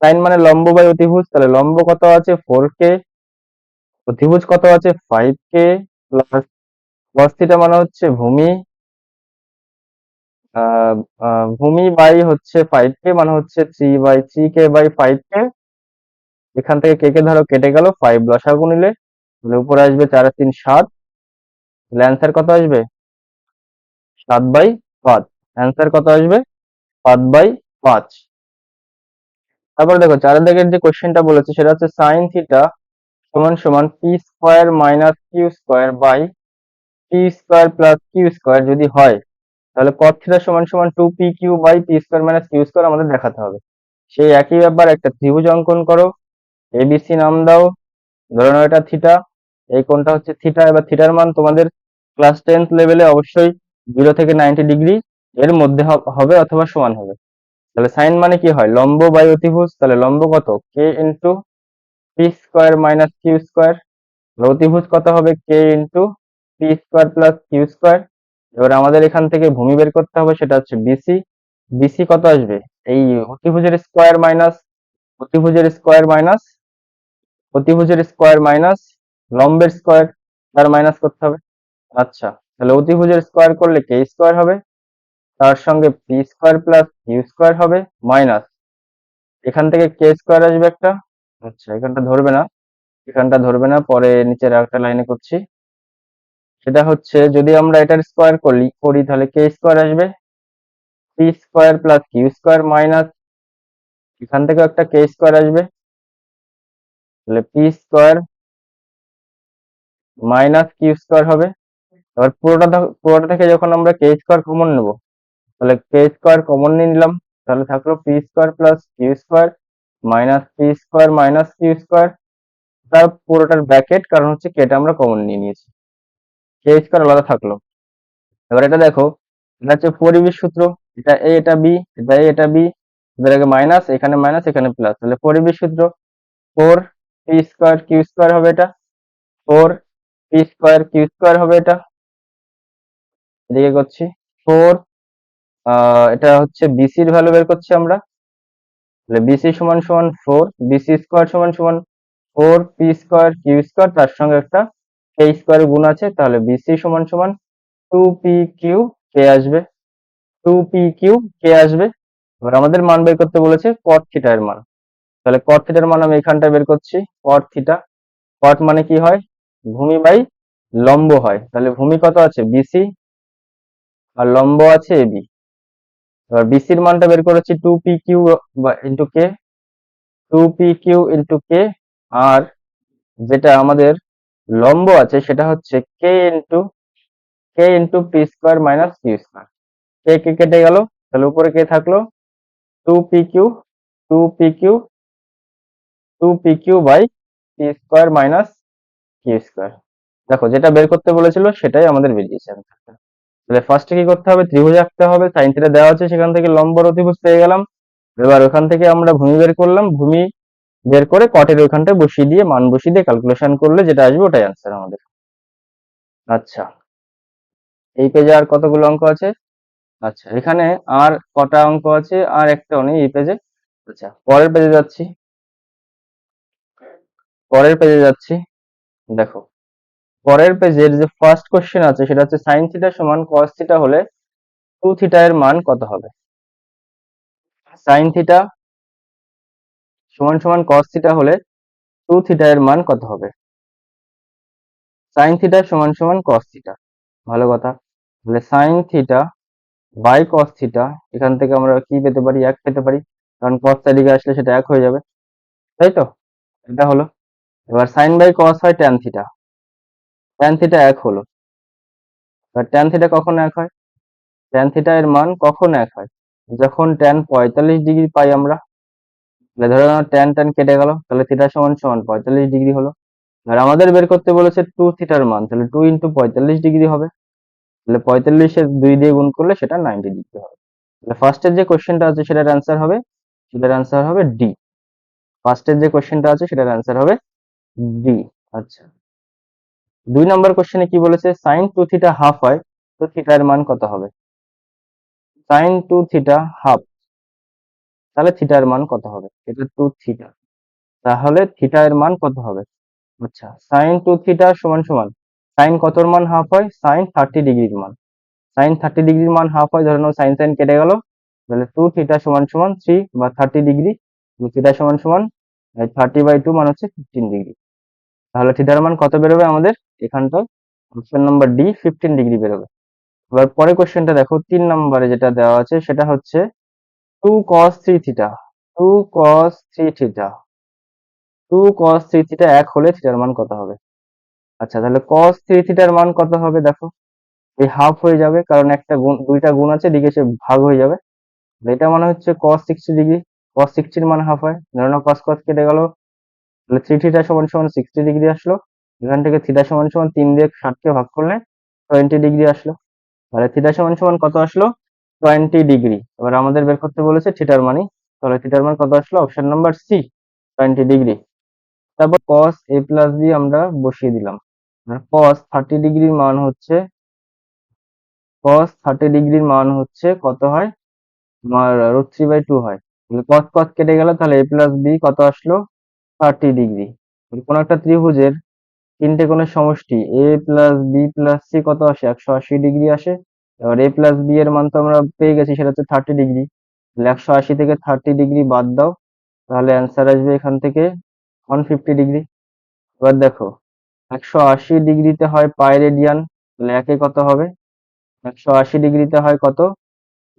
S1: সাইন মানে লম্ব বাই অতিভুজ, তাহলে লম্ব কত আছে 4k, অতিভুজ কত আছে 5k, প্লাস কস থিটা মানে হচ্ছে ভূমি, ভূমি বাই হচ্ছে 5k মানে হচ্ছে 3/3k বাই 5k, এখান থেকে কে কে ধরো কেটে গেল, 5 লসাগু নিলে তাহলে উপরে আসবে 4 আর 3 7, তাহলে অ্যান্সার কত আসবে 7/5, অ্যান্সার কত আসবে 7/5। তারপরে দেখো চারের দিকের যে কোশ্চেনটা বলেছে সেটা হচ্ছে সাইন থিটা সমান সমান P square minus Q square by P square plus Q square যদি হয় তাহলে cos থিটা সমান সমান 2pq by P square minus Q square আমাদের দেখাতে হবে। সেই একই ব্যাপার, একটা ত্রিভুজ অঙ্কন করো, এবিসি নাম দাও, ধরে নাও এটা থিটা, এই কোণটা হচ্ছে থিটা, এবার থিটার মান তোমাদের ক্লাস 10th লেভেলে অবশ্যই 0 থেকে 90 ডিগ্রি এর মধ্যে হবে অথবা সমান হবে। তাহলে সাইন মানে কি হয় লম্ব বাই অতিভুজ, তাহলে লম্ব কত k into p square minus Q square, অতিভুজ কত হবে k into p square plus Q square. এবার আমাদের এখান থেকে ভূমি বের করতে হবে, সেটা হচ্ছে বিসি, বিসি কত আসবে এই অতিভুজের স্কোয়ার মাইনাস অতিভুজের স্কোয়ার মাইনাস অতিভুজের স্কোয়ার মাইনাস লম্বের স্কোয়ার, তার মাইনাস করতে হবে। আচ্ছা, তাহলে অতিভুজের স্কোয়ার করলে কে স্কোয়ার হবে, তার সঙ্গে P square plus Q square হবে, মাইনাস এখান থেকে কে স্কোয়ার আসবে একটা, আচ্ছা এখানটা ধরবে না, পরে নিচের আরেকটা লাইনে করছি। সেটা হচ্ছে যদি আমরা এটার স্কোয়ার করি তাহলে কে স্কোয়ার আসবে, P square plus Q square minus এখান থেকে একটা কে স্কোয়ার আসবে, তাহলে P square minus Q square হবে। এবার পুরোটা থেকে যখন আমরা কে স্কোয়ার কমন নেব, তাহলে কে স্কোয়ার কমন নিয়ে নিলাম, তাহলে থাকলো P square plus Q square minus P square minus Q square, তার পুরোটার ব্র্যাকেট, কারণ হচ্ছে কেটা আমরা কমন নিয়ে নিয়েছি, কে স্কোয়ার আলাদা থাকলো। এবার এটা দেখো, এটা হচ্ছে পরিবেশ সূত্র, এটা এ এটা বি, এটা এ এটা বি, এদের আগে মাইনাস এখানে প্লাস, তাহলে পরিবেশ সূত্র 4 পি স্কোয়ার কিউ স্কোয়ার হবে এটা, 4 পি স্কোয়ার কিউ স্কোয়ার হবে এটা, এদিকে করছি 4, এটা হচ্ছে বিসির ভ্যালু বের করছি আমরা। তাহলে বিসি সমান সমান 4, বিসি স্কোয়ার সমান সমান 4 পি স্কোয়ার কিউ স্কোয়ার, তার সঙ্গে একটা কে স্কোয়ার গুণ আছে, তাহলে বিসি সমান সমান 2p কিউ কে আসবে, 2p কিউ কে আসবে। এবার আমাদের মান বের করতে বলেছে কট থিটা এর মান, তাহলে কট থিটার মান আমি এখানটায় বের করছি। কট থিটা, কট মানে কি হয়, ভূমি বাই লম্ব হয়, তাহলে ভূমি কত আছে বিসি আর লম্ব আছে এবি। এবার বিসির মানটা বের করেছি 2p q into k, 2p q into k, আর যেটা আমাদের লম্ব আছে সেটা হচ্ছে k into p square minus Q square. K k কেটে গেল, তাহলে উপরে কে থাকলো 2p q, 2p q, 2p q by P square minus Q square. দেখো যেটা বের করতে বলেছিল সেটাই আমাদের বেরিয়েছে অ্যান্সারটা। তাহলে ফার্স্টে কি করতে হবে, ত্রিভুজ আঁকতে হবে, সাইন থিটা দেওয়া আছে, সেখান থেকে লম্ব আর অতিভুজ পেয়ে গেলাম। এবার ওখান থেকে আমরা ভূমি বের করলাম, ভূমি বের করে কটের ওইখানটায় বসিয়ে দিয়ে মান বসিয়ে দিয়ে ক্যালকুলেশন করলে যেটা আসবে ওটাই অ্যান্সার আমাদের। আচ্ছা, এই পেজে আর কতগুলো অঙ্ক আছে? আচ্ছা, এখানে আর কটা অঙ্ক আছে, আর একটা নেই এই পেজে। আচ্ছা, পরের পেজে যাচ্ছি। দেখো, পরের পেজের যে ফার্স্ট কোশ্চেন আছে সেটা হচ্ছে সাইন থিটা সমান কস থিটা হলে 2 থিটা এর মান কত হবে। সাইন থিটা সমান সমান কস থিটা হলে 2 থিটা এর মান কত হবে। সাইন থিটা সমান সমান কস থিটা, ভালো কথা। তাহলে sine theta by cos theta, এখান থেকে আমরা কি পেতে পারি, 1 পেতে পারি, কারণ কস এদিকে আসলে সেটা 1 হয়ে যাবে, তাই তো। এটা হলো। এবার সাইন বাই কস হয় ট্যান থিটা, ট্যান থিটা 1 হলো। এবার ট্যান থিটা কখন 1 হয়, ট্যান থিটা এর মান কখন 1 হয়, যখন ট্যান 45 ডিগ্রি পাই আমরা। তাহলে ধরো ট্যান ট্যান কেটে গেল, তাহলে থিটা সমান সমান 45 ডিগ্রি হলো। আর আমাদের বের করতে বলেছে 2 থিটার মান, তাহলে 2 × 45 ডিগ্রি হবে। তাহলে 45-এর 2 দিয়ে গুণ করলে সেটা 90 ডিগ্রি হবে। তাহলে ফার্স্টের যে কোশ্চেনটা আছে সেটার অ্যান্সার হবে ডি। ফার্স্টের যে কোশ্চেনটা আছে সেটার অ্যান্সার হবে ডি। আচ্ছা, 2 নম্বর কোশ্চেনে কি বলেছে, সাইন 2 থিটা হাফ হয়, তো থিটার মান কত হবে। সাইন 2 থিটা হাফ, তাহলে থিটার মান কত হবে, এটা 2 থিটা, তাহলে থিটা এর মান কত হবে। আচ্ছা, সাইন 2 থিটা সমান সমান, সাইন কতর মান হাফ হয়, সাইন 30 ডিগ্রির মান, সাইন 30 ডিগ্রির মান হাফ হয়, ধরে নাও সাইন সাইন কেটে গেল, তাহলে 2 থিটা সমান সমান 3 বা 30 ডিগ্রি, থিটা সমান সমান 30/2 মান হচ্ছে 15 ডিগ্রি। তাহলে থিটার মান কত বেরোবে আমাদের এখানটায়, অপশন নাম্বার ডি 15 ডিগ্রি বেরোবে। এবার পরে কোশ্চেনটা দেখো, 3 নম্বরে যেটা দেওয়া আছে সেটা হচ্ছে 2 cos 3 theta, 2 cos 3 theta, 2 cos 3 theta 1 হলে থিটার মান কত হবে। আচ্ছা, তাহলে cos 3 থিটার মান কত হবে, দেখো এই হাফ হয়ে যাবে, কারণ একটা গুণ, দুইটা গুণ আছে, এদিকে সে ভাগ হয়ে যাবে। এটা মানে হচ্ছে cos 60 ডিগ্রি, cos 60-র মান হাফ হয়, ধরে নাও cos cos কেটে গেল, তাহলে 3 থিটা সমান সমান 60 ডিগ্রি আসলো। এখান থেকে থিটা সমান সমান 3 দিয়ে 60-কে ভাগ করলে 20 ডিগ্রি আসলো। তাহলে থিটা সমান সমান কত আসলো, 20 ডিগ্রি। এবার আমাদের বের করতে বলেছে থিটার মানই, তাহলে থিটার মান কত আসলো, অপশন নাম্বার সি 20 ডিগ্রি। তারপর cos a প্লাস বি আমরা বসিয়ে দিলাম। cos 30 ডিগ্রির মান হচ্ছে, কত হয়, তোমার √3/2 হয়। তাহলে cos cos কেটে গেল, তাহলে a প্লাস বি কত আসলো, 30 ডিগ্রি। কোন একটা ত্রিভুজের তিনটে কোণের সমষ্টি a plus B plus C কত আসে, 180 ডিগ্রি আসে। এবার a প্লাস বি এর মান তো আমরা পেয়ে গেছি, সেটা হচ্ছে 30 ডিগ্রি। তাহলে 180 থেকে 30 ডিগ্রি বাদ দাও, তাহলে অ্যান্সার আসবে এখান থেকে 150 ডিগ্রি। এবার দেখো 180 ডিগ্রিতে হয় পাই রেডিয়ান, তাহলে একে কত হবে, 180 ডিগ্রিতে হয় কত,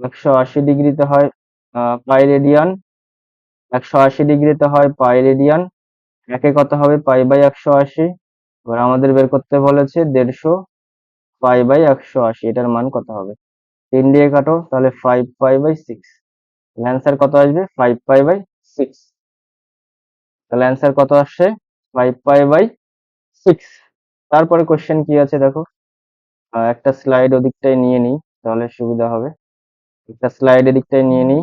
S1: 180 ডিগ্রিতে হয় পাই রেডিয়ান, 180 ডিগ্রিতে হয় পাই রেডিয়ান, একে কত হবে, পাই/180। এবার আমাদের বের করতে বলেছে 150 পাই/180, এটার মান কত হবে। 3 দিয়ে কাটো, তাহলে 5π/6, অ্যান্সার কত আসবে, 5π/6। তাহলে অ্যান্সার কত আসছে, 5π/6। তারপরে কোশ্চেন কি আছে দেখো, একটা স্লাইড ওদিকটায় নিয়ে নিই, তাহলে সুবিধা হবে। একটা স্লাইড এদিকটায় নিয়ে নিই,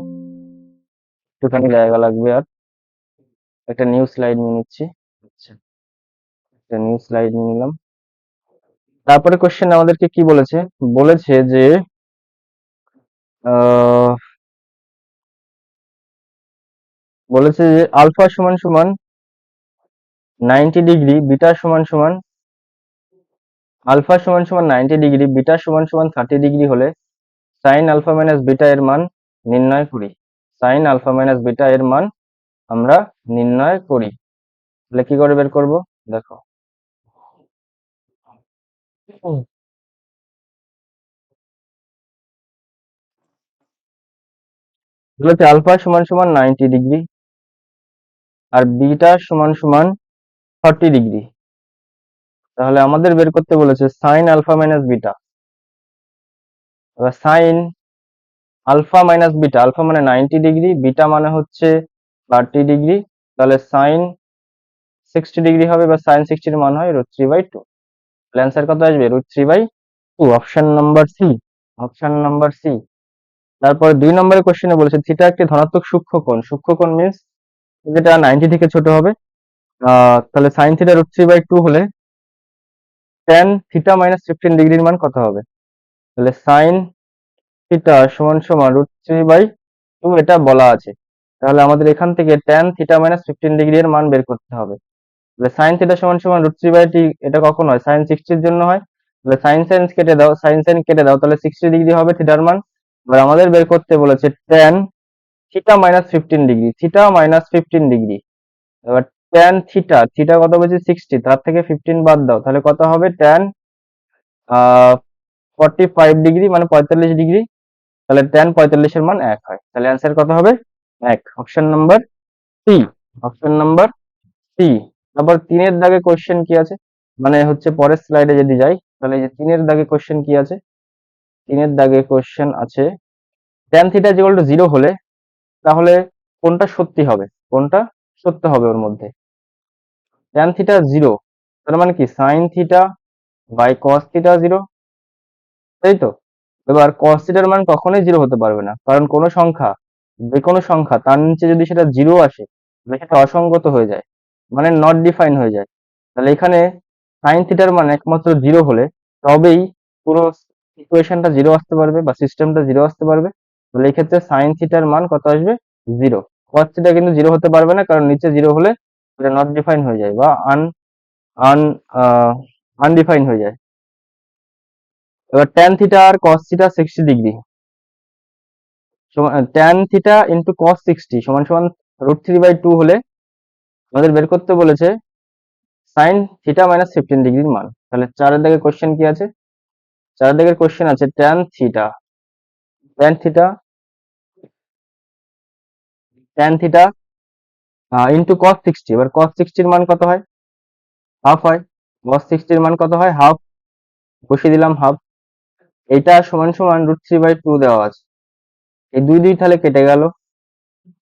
S1: একটুখানি জায়গা লাগবে, আর একটা নিউ স্লাইড নিয়ে নিচ্ছি। আচ্ছা, একটা নিউ স্লাইড নিয়ে নিলাম। তারপরে কোশ্চেন আমাদেরকে কি বলেছে, বলেছে যে আহ, বলেছে যে আলফা সমান সমান 90 ডিগ্রি, বিটা সমান সমান আলফা সমান সমান 90 ডিগ্রি, বিটা সমান সমান 30 ডিগ্রি হলে সাইন আলফা মাইনাস বিটা এর মান নির্ণয় করি। সাইন আলফা মাইনাস বিটা এর মান আমরা নির্ণয় করি। তাহলে কি করে বের করব, দেখো। বলেছে আলফা সমান সমান 90 ডিগ্রি আর বিটা সমান সমান 30 ডিগ্রি। তাহলে আমাদের বের করতে বলেছে সাইন আলফা মাইনাস বিটা। এবার sine alpha minus beta, alpha মানে 90 ডিগ্রি, বিটা মানে হচ্ছে 30 ডিগ্রি, তাহলে সাইন 60 ডিগ্রি হবে, বা সাইন 60 এর মান হয় √3/2। তাহলে অ্যান্সার কত আসবে, √3/2, option number C. Option number C. তারপরে 2 নম্বরের কোশ্চেনে বলেছে থিটা একটি ধনাত্মক সূক্ষ্মকোণ। সূক্ষ্মকোণ মিন্স যেটা 90 থেকে ছোট হবে। তাহলে সাইন থিটা √3/2 হলে tan থিটা মাইনাস 15 ডিগ্রির মান কত হবে? তাহলে সাইন থিটা সমান সমান √3/2 এটা বলা আছে। তাহলে আমাদের এখান থেকে tan থিটা মাইনাস 15 ডিগ্রি এর মান বের করতে হবে। তাহলে সাইন থিটা সমান সমান √3/2 এটা কখন হয়, সাইন 60 এর জন্য হয়। তাহলে সাইন সাইন কেটে দাও, সাইন সাইন কেটে দাও, তাহলে 60 ডিগ্রি হবে থিটার মান। এবার আমাদের বের করতে বলেছে tan theta minus 15 degree, theta minus 15 degree. এবার tan থিটা, থিটা কত বলছে 60, তার থেকে 15 বাদ দাও, তাহলে কত হবে tan 45 ডিগ্রি মানে 45 ডিগ্রি। তাহলে tan 45 এর মান 1 হয়। তাহলে অ্যান্সার কত হবে, 1, option number C. Option number C. তারপর 3-এর দাগে কোশ্চেন কি আছে, মানে হচ্ছে পরের স্লাইডে যদি যাই, তাহলে এই যে 3-এর দাগে কোশ্চেন কি আছে, 3-এর দাগে কোশ্চেন আছে tan থিটা ইকুয়াল টু 0 হলে তাহলে কোনটা সত্যি হবে, কোনটা সত্য হবে ওর মধ্যে। tan থিটা 0 তার মানে কি sin theta by cos theta 0, তাই তো। এবার cos থিটার মান কখনোই 0 হতে পারবে না, কারণ কোনো সংখ্যা, যে কোনো সংখ্যা তার নিচে যদি সেটা 0 আসে তাহলে সেটা অসঙ্গত হয়ে যায়, মানে নট ডিফাইন হয়ে যায়। তাহলে এখানে sin থিটার মান একমাত্র 0 হলে তবেই পুরো ইকুয়েশনটা 0 আসতে পারবে বা সিস্টেমটা 0 আসতে পারবে। তাহলে এই ক্ষেত্রে sin থিটার মান কত আসবে, 0। cos থিটা কিন্তু 0 হতে পারবে না, কারণ নিচে 0 হলে এটা নট ডিফাইন হয়ে যায় বা আন আনডিফাইন হয়ে যায়। এবার tan থিটা আর cos theta 60 degree, tan theta into cos 60 সমান সমান √3/2 হলে আমাদের বের করতে বলেছে sin থিটা মাইনাস 15 ডিগ্রির মান। তাহলে 4-এর দাগে কোশ্চেন কি আছে, 4-এর দাগের কোশ্চেন আছে tan theta, tan theta tan theta into cos 60। এবার cos 60 এর মান কত হয়, হাফ হয়। cos 60 এর মান কত হয়, হাফ, বসিয়ে দিলাম হাফ। এটা সমান সমান √3/2 দেওয়া আছে, এই দুই দুই তাহলে কেটে গেল।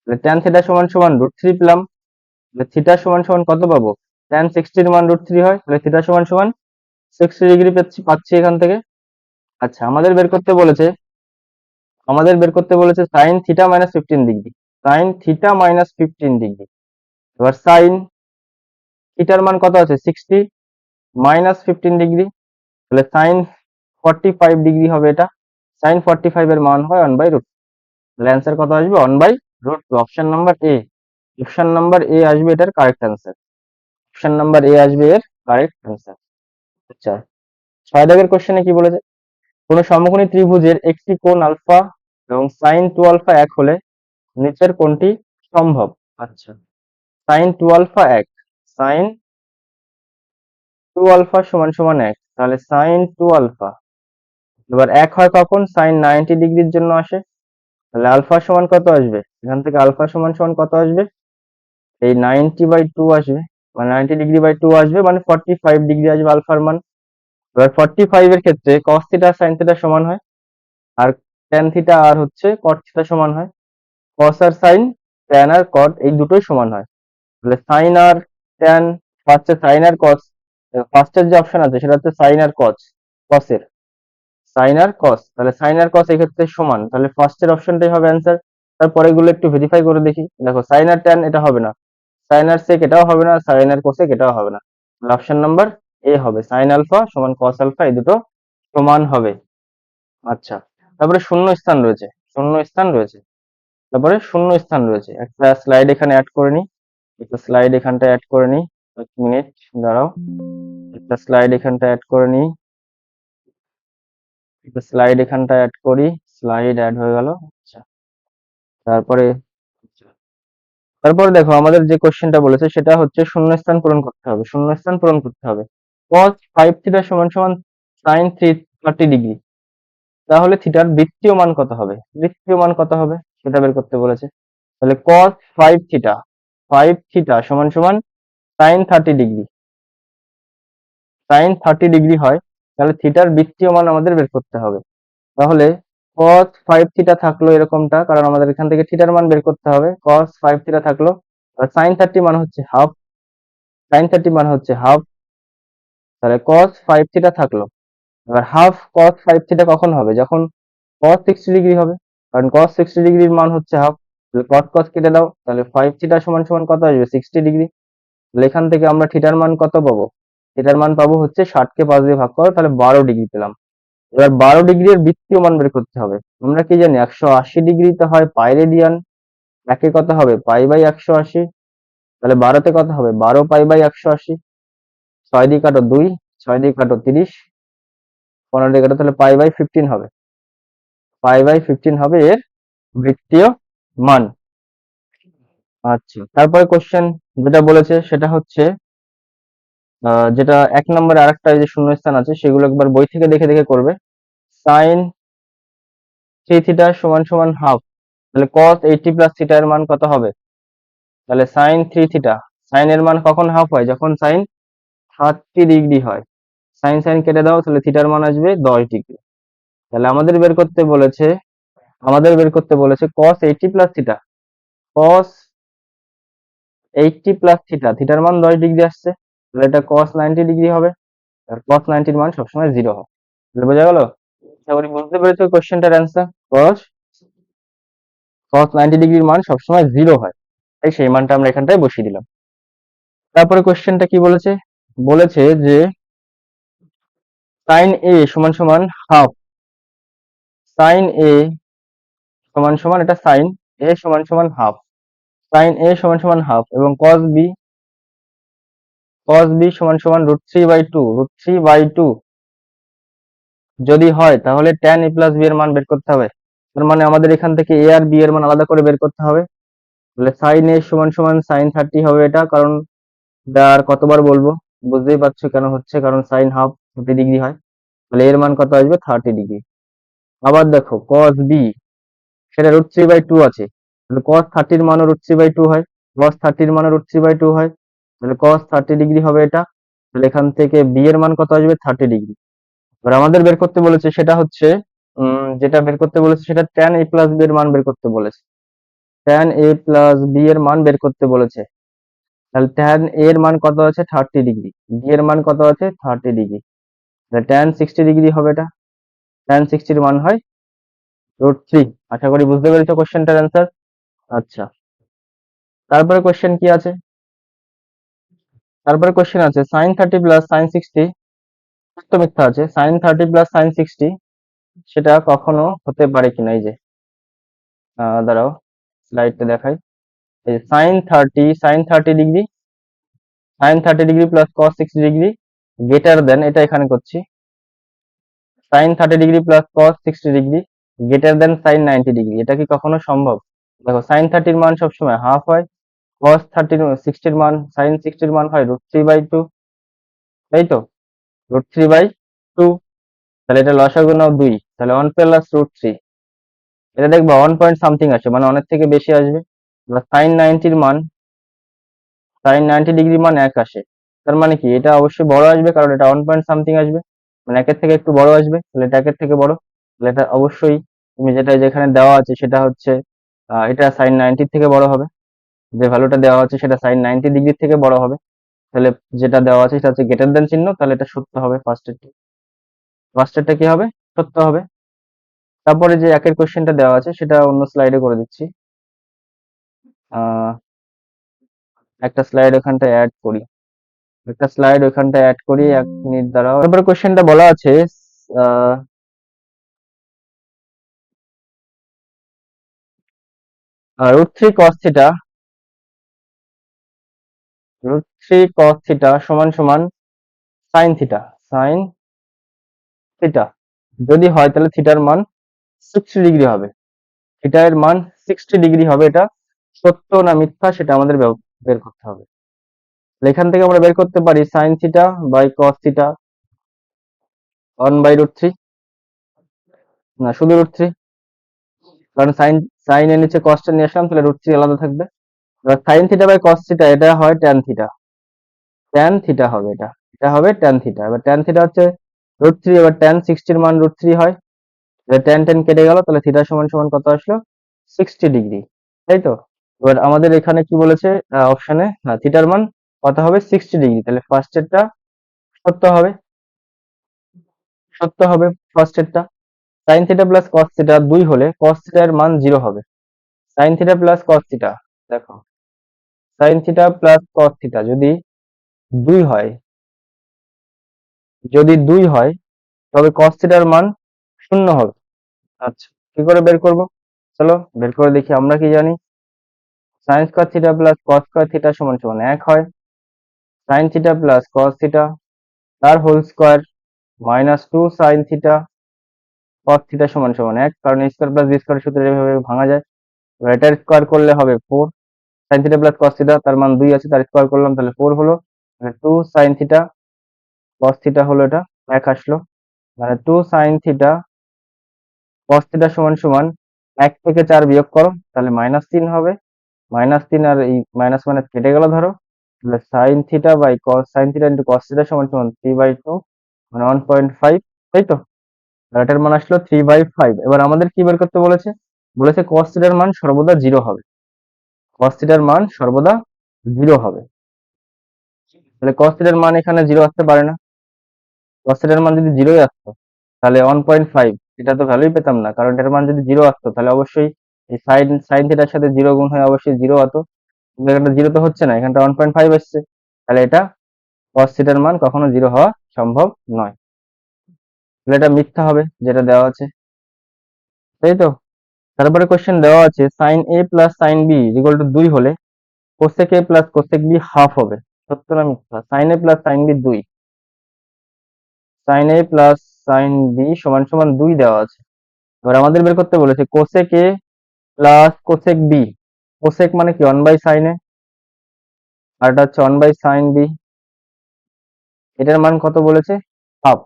S1: তাহলে tan থিটা সমান সমান √3 পেলাম। তাহলে থিটা সমান সমান কত পাবো, tan 60 এর মান √3 হয়, তাহলে থিটা সমান সমান 60 ডিগ্রি পাচ্ছি এখান থেকে। আচ্ছা, আমাদের বের করতে বলেছে sin theta minus 15 degree, sin theta minus 15 degree. এবার sin থিটার মান কত আছে 60 মাইনাস 15 ডিগ্রি, তাহলে sin 45 ডিগ্রি হবে এটা। sin 45 এর মান হয় 1/√। তাহলে অ্যান্সার কত আসবে, 1/√2, option number A. Option number A আসবে এটার correct answer. Option number A আসবে এর কারেক্ট অ্যান্সার। আচ্ছা, 6 দাগের কোশ্চেনে কি বলেছে, কোন সমকোণী ত্রিভুজের একটি কোণ আলফা এবং sin 2 আলফা 1 হলে নিচের কোনটি সম্ভব। আচ্ছা, sin 2 আলফা 1, sin 2 আলফা সমান সমান 1, তাহলে sin 2 আলফা এবার 1 হয় কখন, sin 90 ডিগ্রির জন্য আসে। তাহলে আলফা সমান কত আসবে, এখান থেকে আলফা সমান সমান কত আসবে, এই 90/2 আসবে, মানে 90 ডিগ্রি/2 আসবে, মানে 45 ডিগ্রি আসবে আলফার মান। এবার 45 এর ক্ষেত্রে cos থিটা sin থিটা সমান হয়, আর tan থিটা আর হচ্ছে cot থিটা সমান হয়। cos আর sin, tan আর cot এই দুটোই সমান হয়। তাহলে sin আর tan, ফার্স্টে sin আর cos, ফার্স্টের যে অপশন আছে সেটা হচ্ছে sin আর cos, cos এর sin আর cos, তাহলে sin আর cos এই ক্ষেত্রে সমান, তাহলে ফার্স্টের অপশনটাই হবে অ্যান্সার। তারপরে এগুলো একটু ভেরিফাই করে দেখি, দেখো sin আর tan এটা হবে না, sin আর sec এটাও হবে না, sin আর cosec এটাও হবে না, অপশন নাম্বার এ হবে, সাইন আলফা সমান কস আলফা, এই দুটো সমান হবে। আচ্ছা, তারপরে শূন্য স্থান রয়েছে, শূন্য স্থান রয়েছে, তারপরে শূন্য স্থান রয়েছে। একটা স্লাইড এখানে অ্যাড করে নিই, একটা স্লাইড এখানটা অ্যাড করে নিই, 1 মিনিট দাঁড়াও, একটা স্লাইড এখানটা অ্যাড করে নিই, একটা স্লাইড এখানটা অ্যাড করি, স্লাইড অ্যাড হয়ে গেল। আচ্ছা, তারপরে তারপরে দেখো আমাদের যে কোশ্চেনটা বলেছে সেটা হচ্ছে শূন্যস্থান পূরণ করতে হবে, শূন্যস্থান পূরণ করতে হবে। cos 5 থিটা সমান সমান sin 30 ডিগ্রি, তাহলে থিটার বৃত্তীয় মান কত হবে, বৃত্তীয় মান কত হবে সেটা বের করতে বলেছে। তাহলে cos 5 থিটা, 5 থিটা সমান সমান sin 30 ডিগ্রি, sin 30 ডিগ্রি হয়, তাহলে থিটার বৃত্তীয় মান আমাদের বের করতে হবে। তাহলে cos 5 থিটা থাকলো এরকমটা, কারণ আমাদের এখান থেকে থিটার মান বের করতে হবে। cos 5 থিটা থাকলো, আর sin 30 মান হচ্ছে হাফ, sin 30 মান হচ্ছে হাফ, তাহলে cos 5 থিটা থাকলো। এবার হাফ cos 5 থিটা কখন হবে, যখন cos 60 ডিগ্রি হবে, কারণ cos 60 ডিগ্রির মান হচ্ছে হাফ। তাহলে cos cos কেটে দাও, তাহলে 5 থিটা সমান সমান কত আসবে, 60 ডিগ্রি। তাহলে এখান থেকে আমরা থিটার মান কত পাবো, থিটার মান পাবো হচ্ছে 60 কে 5 দিয়ে ভাগ করো, তাহলে 12 ডিগ্রি পেলাম। এবার 12 ডিগ্রির বৃত্তীয় মান বের করতে হবে। আমরা কি জানি 180 ডিগ্রিতে হয় পাই রেডিয়ান, একে কত হবে পাই বাই 180, তাহলে 12তে কত হবে 12 পাই বাই 180, 6 দিয়ে কাটো 2, 6 দিয়ে কাটো 30, 15 দিয়ে কাটো, তাহলে পাই বাই 15 হবে, পাই বাই 15 হবে এর বৃত্তীয় মান। আচ্ছা, তারপরে কোশ্চেন যেটা বলেছে সেটা হচ্ছে যেটা 1 নম্বরে আরেকটা যে শূন্যস্থান আছে সেগুলো একবার বই থেকে দেখে দেখে করবে। সাইন 3 থিটা সমান সমান হাফ, তাহলে cos 80 প্লাস থিটা এর মান কত হবে, তাহলে সাইন 3 থিটা, সাইন এর মান কখন হাফ হয়, যখন সাইন 30 ডিগ্রি হয়। সাইন সাইন কেটে দাও, তাহলে থিটার মান আসবে 10 ডিগ্রি। তাহলে আমাদের বের করতে বলেছে cos 80 plus theta, cos 80 plus theta, থিটার মান 10 ডিগ্রি আসছে, তাহলে এটা cos 90 ডিগ্রি হবে, আর cos 90 এর মান সবসময় 0 হয়। তাহলে বোঝা গেল, আশা করি বুঝতে পেরেছো কোশ্চেনটার অ্যান্সার। cos 90 ডিগ্রির মান সবসময় 0 হয়, তাই সেই মানটা আমরা এখানটায় বসিয়ে দিলাম। তারপরে কোশ্চেনটা কি বলেছে, বলেছে যে sin a সমান সমান হাফ, sin a সমান সমান, এটা sin a সমান সমান হাফ, sin a সমান সমান হাফ, এবং cos b সমান সমান √3/2, √3/2 যদি হয় তাহলে tan a প্লাস b এর মান বের করতে হবে। তার মানে আমাদের এখান থেকে a আর b এর মান আলাদা করে বের করতে হবে। তাহলে sin a সমান সমান sin 30 হবে এটা, কারণ এটা আর কতবার বলবো, বুঝতেই পারছো কেন হচ্ছে, কারণ sin হাফ 30 ডিগ্রি হয়, তাহলে এর মান কত আসবে 30 ডিগ্রি। আবার দেখো cos b, সেটা √3/2 আছে, তাহলে cos 30 এর মানও √3/2 হয়, cos 30 এর মানও √3/2 হয়, তাহলে cos 30 ডিগ্রি হবে এটা। তাহলে এখান থেকে b এর মান কত আসবে 30 ডিগ্রি। এবার আমাদের বের করতে বলেছে সেটা হচ্ছে যেটা বের করতে বলেছে সেটা tan a প্লাস b এর মান বের করতে বলেছে, tan a প্লাস b এর মান বের করতে বলেছে। তাহলে tan a এর মান কত আছে 30 ডিগ্রি, b এর মান কত আছে 30 ডিগ্রি, তাহলে tan 60 ডিগ্রি হবে এটা, tan 60 এর মান হয় √3। আশা করি বুঝতে পেরেছো কোশ্চেনটার অ্যান্সার। আচ্ছা, তারপরে কোশ্চেন কি আছে, তারপরে কোশ্চেন আছে sin 30 প্লাস sin 60, সত্য মিথ্যা আছে, sin 30 প্লাস sin 60 সেটা কখনো হতে পারে কিনা। এই যে দাঁড়াও স্লাইডটা দেখাই, এই যে sin 30 degree, sin 30 degree plus cos 60 degree greater than, এটা এখানে করছি, sin 30 degree plus cos 60 degree greater than sin 90 degree, এটা কি কখনো সম্ভব? দেখো sin 30 এর মান সবসময় হাফ হয়, cos 30 60 এর মান, sin 60 এর মান হয় √3/2, তাই তো, √3/2, তাহলে এটা লসাগু নাও 2, তাহলে 1 প্লাস √3, এটা দেখবা 1 পয়েন্ট সামথিং আসে, মানে অনেক থেকে বেশি আসবে। এবার sin 90 এর মান, sin 90 ডিগ্রি মান 1 আসে, তার মানে কি এটা অবশ্যই বড় আসবে, কারণ এটা 1 পয়েন্ট সামথিং আসবে, মানে 1 এর থেকে একটু বড় আসবে, তাহলে এটা 1 এর থেকে বড়, তাহলে এটা অবশ্যই তুমি যেটা যেখানে দেওয়া আছে সেটা হচ্ছে এটা sin 90 এর থেকে বড় হবে, যে ভ্যালুটা দেওয়া আছে সেটা sin 90 ডিগ্রির থেকে বড় হবে, তাহলে যেটা দেওয়া আছে সেটা হচ্ছে গ্রেটার দেন চিহ্ন, তাহলে এটা সত্য হবে, ফার্স্টেরটা কি হবে, সত্য হবে। তারপরে যে একের কোশ্চেনটা দেওয়া আছে সেটা অন্য স্লাইডে করে দিচ্ছি, আহ একটা স্লাইড ওখানটা অ্যাড করি, একটা স্লাইড ওইখানটা অ্যাড করি, 1 মিনিট দাঁড়াও। তারপরে কোশ্চেনটা বলা আছে √3 cos থিটা, √3 cos থিটা সমান সমান সাইন থিটা, সাইন থিটা যদি হয় তাহলে থিটার মান 60 ডিগ্রি হবে। থিটা এর মান 60 ডিগ্রি হবে, এটা সত্য না মিথ্যা সেটা আমাদের বের করতে হবে। তাহলে এখান থেকে আমরা বের করতে পারি sine theta by cos theta 1/√3, না শুধু √3, কারণ সাইন এর নিচে কসটা নিয়ে আসলাম তাহলে √3 আলাদা থাকবে। এবার sine theta by cos theta এটা হয় ট্যান থিটা, ট্যান থিটা হবে, এটা হবে ট্যান থিটা। এবার ট্যান থিটা হচ্ছে √3, এবার ট্যান 60 মান √3 হয়, ট্যান ট্যান কেটে গেল, তাহলে থিটা সমান সমান কত আসলো 60 ডিগ্রি, তাই তো। এবার আমাদের এখানে কি বলেছে অপশনে, থিটার মান কত হবে 60 ডিগ্রি, তাহলে ফার্স্টেরটা সত্য হবে, সত্য হবে ফার্স্টেরটা। Sine theta plus cos theta 2 হলে কস থিটা এর মান 0 হবে। Sine theta plus cos theta, দেখো sine theta plus cos theta যদি 2 হয়, যদি 2 হয় তবে কস থিটার মান 0 হবে। আচ্ছা, কি করে বের করব? চলো বের করে দেখি। আমরা কি জানি sine square theta plus cos square theta সমান সমান 1 হয়। Sine theta plus cos theta তার whole square minus 2 sine theta cos theta সমান সমান 1, কারণ a square plus b square সূত্রে এভাবে ভাঙা যায়। এবার এটার স্কয়ার করলে হবে 4, sign theta plus cos theta তার মান 2 আছে, তার স্কয়ার করলাম তাহলে 4 হলো, মানে 2 সাইন থিটা কস থিটা হলো, এটা 1 আসলো, মানে 2 সাইন থিটা কস থিটা সমান সমান 1 থেকে 4 বিয়োগ করো তাহলে -3 হবে। -3 আর এই মাইনাস মানে কেটে গেল ধরো, তাহলে sine theta by cos sine theta into cos theta সমান সমান 3/2, মানে 1.5, তাই তো। আর এটার মান আসলো 3/5। এবার আমাদের কি বের করতে বলেছে? বলেছে কস থিটার মান সর্বদা 0 হবে, কস থিটার মান সর্বদা 0 হবে। তাহলে কস থিটার মান এখানে 0 আসতে পারে না। কস থিটার মান যদি 0ই আসতো তাহলে 1.5 এটা তো ভ্যালুই পেতাম না, কারণ এটার মান যদি 0 আসতো তাহলে অবশ্যই এই সাইন থিটার সাথে 0 গুণ হয়ে অবশ্যই 0 হতো, কিন্তু এখানটা 0 তো হচ্ছে না, এখানটা 1.5 আসছে, তাহলে এটা কস থিটার মান কখনো 0 হওয়া সম্ভব নয়। তাহলে এটা মিথ্যা হবে যেটা দেওয়া আছে, তাই তো। তারপরে কোশ্চেন দেওয়া আছে sine A plus sine B equal to 2 হলে cosec A plus cosec B half হবে, সত্য না মিথ্যা? Sine A plus sine B 2, sine A plus sine B সমান সমান 2 দেওয়া আছে। এবার আমাদের বের করতে বলেছে cosec A plus cosec B, cosec মানে কি 1 বাই সাইন এ, আর এটা হচ্ছে 1 বাই সাইন বি, এটার মান কত বলেছে হাফ।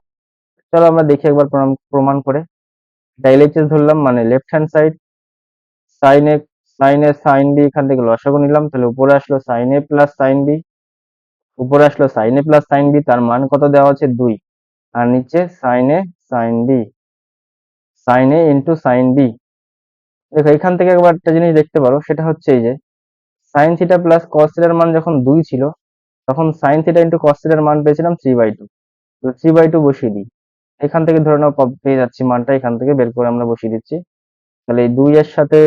S1: চলো আমরা দেখি একবার প্রমাণ করে। এটা এলএইচএস ধরলাম, মানে লেফট হ্যান্ড সাইড, সাইন এ সাইন বি এখান থেকে লসাগু নিলাম, তাহলে উপরে আসলো sign A plus sine B, উপরে আসলো sign A plus sine B, তার মান কত দেওয়া আছে 2, আর নিচে সাইন এ সাইন বি, সাইন এ ইন্টু সাইন বি। দেখো এখান থেকে একবার একটা জিনিস দেখতে পারো, সেটা হচ্ছে এই যে সাইন থিটা প্লাস কস থিটার মান যখন 2 ছিল তখন সাইন থিটা ইন্টু কস থিটার মান পেয়েছিলাম 3/2, তো 3/2 বসিয়ে দিই, এখান থেকে ধরে নাও পেয়ে যাচ্ছি মানটা, এখান থেকে বের করে আমরা বসিয়ে দিচ্ছি। তাহলে এই 2 এর সাথে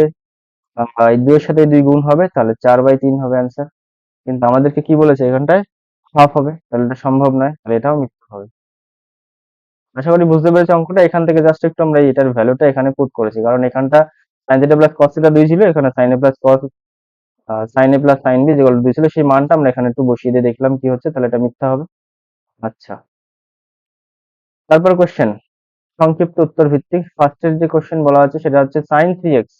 S1: এই 2 এর সাথে 2 গুণ হবে, তাহলে 4/3 হবে অ্যান্সার। কিন্তু আমাদেরকে কি বলেছে এখানটায় হাফ হবে, তাহলে এটা সম্ভব নয়, তাহলে এটাও মিথ্যা হবে। আশা করি বুঝতে পেরেছো অঙ্কটা। এখান থেকে জাস্ট একটু আমরা এটার ভ্যালুটা এখানে পুট করেছি, কারণ এখানটা sign theta plus cos theta 2 ছিল, এখানে sign A plus cos sign A plus sine B যেগুলো 2 ছিল সেই মানটা আমরা এখানে একটু বসিয়ে দিয়ে দেখলাম কি হচ্ছে, তাহলে এটা মিথ্যা হবে। আচ্ছা, তারপর কোশ্চেন সংক্ষিপ্ত উত্তর ভিত্তিক। ফার্স্টের যে কোশ্চেন বলা আছে সেটা হচ্ছে সাইন থ্রি এক্স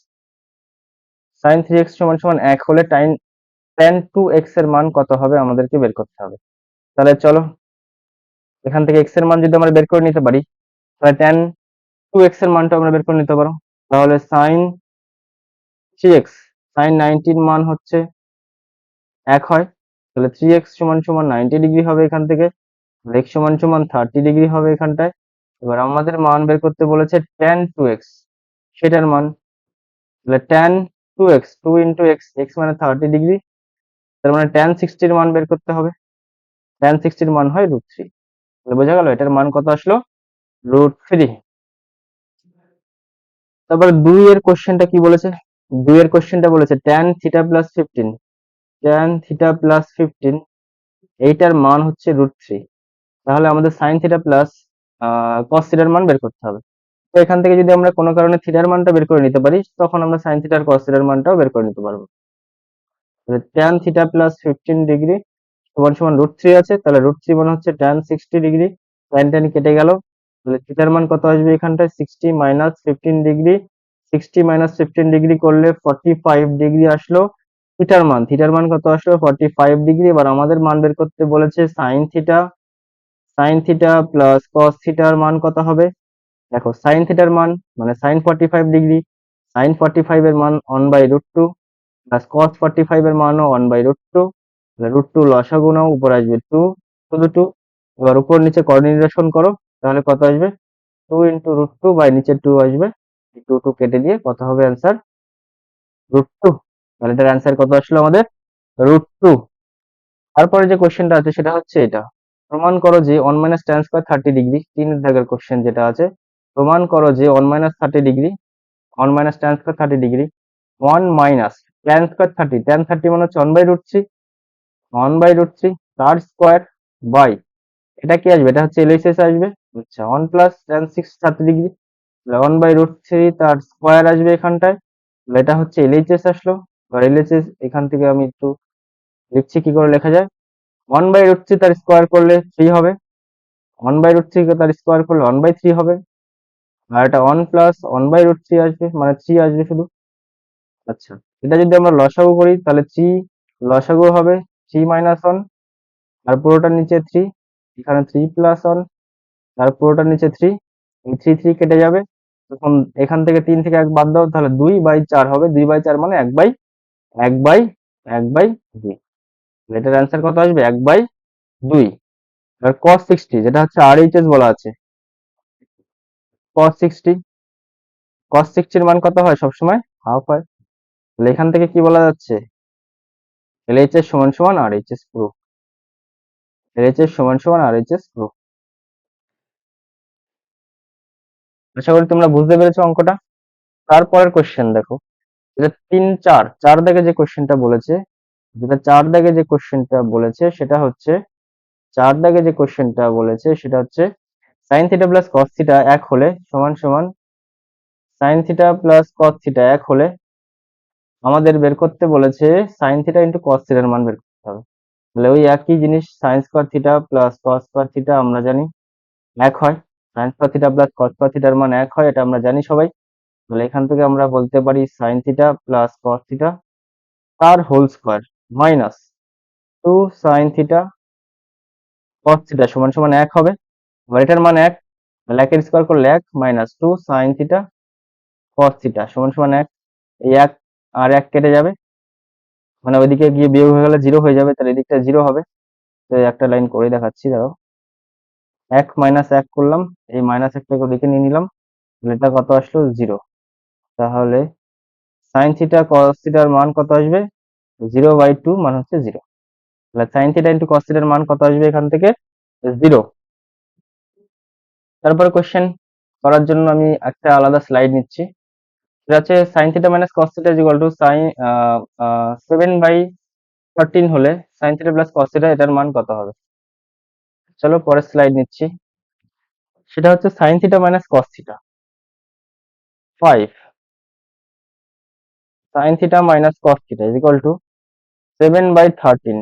S1: সমান সমান 1 হলে tan 2x এর মান কত হবে আমাদেরকে বের করতে হবে। তাহলে চলো এখান থেকে x এর মান যদি আমরা বের করে নিতে পারি তাহলে tan 2x এর মানটা আমরা বের করে নিতে পারো। তাহলে sin 90 মান হচ্ছে 1 হয়, তাহলে 3x সমান সমান 90 ডিগ্রি হবে এখান থেকে, x সমান সমান 30 ডিগ্রি হবে এখানটায়। এবার আমাদের মান বের করতে বলেছে tan 2x, সেটার মান, তাহলে tan 2x 2 ইন্টু x মানে 30 ডিগ্রি, তার মানে tan 60 এর মান বের করতে হবে। tan 60 এর মান হয় √3, তাহলে বোঝা গেল এটার মান কত আসলো √3। তারপর 2 এর কোশ্চেনটা কি বলেছে? 2 এর কোশ্চেনটা বলেছে tan theta plus 15, tan theta plus 15 এইটার মান হচ্ছে √3। তাহলে আমাদের সাইন থিটা প্লাস কস থিটার মান বের করতে হবে। তো এখান থেকে যদি আমরা কোনো কারণে থিটার মানটা বের করে নিতে পারি, তখন আমরা সাইন থিটা আর কস থিটার মানটাও বের করে নিতে পারবো। তাহলে ট্যান থিটা প্লাস 15 ডিগ্রি সমান সমান √3 আছে, তাহলে √3 মানে হচ্ছে ট্যান 60 ডিগ্রি। ট্যান ট্যান কেটে গেল, তাহলে থিটার মান কত আসবে এখানটায়? 60 মাইনাস 15 ডিগ্রি। 60 মাইনাস 15 ডিগ্রি করলে 45 ডিগ্রি আসলো থিটার মান কত আসলো? 45 ডিগ্রি। এবার আমাদের মান বের করতে বলেছে সাইন থিটা প্লাস কস থিটার মান কত হবে? দেখো সাইন থিটার মান মানে সাইন 45 ডিগ্রি, সাইন 45 এর মান 1/√2 প্লাস কস 45 এর মানও 1/√2। √2 লসাগু নাও, উপর আসবে 2, শুধু 2। এবার উপর নিচে কোঅর্ডিনেশন করো, তাহলে কত আসবে? 2 ইন্টু √2 বাই নিচে 2 আসবে। 2 কেটে দিয়ে কত হবে অ্যান্সার? √2। তাহলে এটার অ্যান্সার কত আসলো আমাদের? √2। তারপরে যে কোশ্চেনটা আছে সেটা হচ্ছে এটা, প্রমাণ করো যে 1 মাইনাস ট্যান স্কয়ার 30 ডিগ্রি। 3 দাগের কোশ্চেন যেটা আছে, প্রমাণ করো যে 1 minus 30 degree, 1 minus tan square 30 degree, 1 minus tan square 30, tan 30 মানে হচ্ছে 1/√3, 1/√3 তার স্কয়ার বাই, এটা কি আসবে? এটা হচ্ছে এলএইচএস আসবে। আচ্ছা, 1 প্লাস ট্যান 30 ডিগ্রি, 1/√3 তার স্কয়ার আসবে এখানটায়। তাহলে এটা হচ্ছে এলএইচএস আসলো। এবার এলএইচএস এখান থেকে আমি একটু লিখছি, কি করে লেখা যায়? 1/√3 তার স্কয়ার করলে 3 হবে, 1/√3 কে তার স্কয়ার করলে 1/3 হবে। আর এটা 1 প্লাস 1/√3 আসবে, মানে 3 আসবে শুধু। আচ্ছা, এটা যদি আমরা লসাগু করি তাহলে 3 লসাগু হবে 3 মাইনাস 1, আর পুরোটার নিচে 3, এখানে 3 প্লাস 1, আর পুরোটার নিচে 3। এই 3 কেটে যাবে, তখন এখান থেকে 3 থেকে 1 বাদ দাও, তাহলে 2/4 হবে। 2/4 মানে 1/2। এটার অ্যান্সার কত আসবে? 1/2। আর cos 60 যেটা হচ্ছে RHS বলা আছে, cos 60, cos 60 এর মান কত হয় সবসময়? হাফ হয়। তাহলে এখান থেকে কি বলা যাচ্ছে? LHS সমান সমান RHS প্রুফ। LHS সমান সমান RHS প্রুফ। আশা করি তোমরা বুঝতে পেরেছো অঙ্কটা। তারপরের কোশ্চেন দেখো, এটা 3 4 4 দাগে যে কোশ্চেনটা বলেছে, যেটা 4 দাগে যে কোশ্চেনটা বলেছে সেটা হচ্ছে, 4 দাগে যে কোশ্চেনটা বলেছে সেটা হচ্ছে sin theta plus cos theta এক হলে সমান সমান, sin theta plus cos theta এক হলে আমাদের বের করতে বলেছে sin থিটা ইন্টু cos থিটার মান বের করতে হবে। তাহলে ওই একই জিনিস, sin square theta plus cos square theta আমরা জানি এক হয়, sin square theta plus cos square থিটার মান এক হয়, এটা আমরা জানি সবাই। তাহলে এখান থেকে আমরা বলতে পারি sin theta plus cos theta তার whole square minus 2 sin theta cos theta সমান সমান এক হবে। এবার এটার মান এক, তাহলে একের স্কয়ার করলে এক, minus 2 sin theta cos theta সমান সমান এক। এই এক আর এক কেটে যাবে, মানে ওইদিকে গিয়ে বিয়োগ হয়ে গেলে 0 হয়ে যাবে, তাহলে এদিকটা 0 হবে। তো এই একটা লাইন করে দেখাচ্ছি, দাঁড়াও। 1 মাইনাস 1 করলাম, এই মাইনাস একটাকে ওদিকে নিয়ে নিলাম, তাহলে এটা কত আসলো? 0। তাহলে sin থিটা cos থিটার মান কত আসবে? 0/2 মানে হচ্ছে 0। তাহলে sin থিটা ইন্টু cos থিটার মান কত আসবে এখান থেকে? 0। তারপরে কোশ্চেন করার জন্য আমি একটা আলাদা স্লাইড নিচ্ছি। এটা হচ্ছে sin theta minus cos theta is equal two sin 7/13 হলে sin theta plus cos theta এটার মান কত হবে? চলো পরের স্লাইড নিচ্ছি। সেটা হচ্ছে sin theta minus cos theta 5, sin theta minus cos theta is equal two 7/13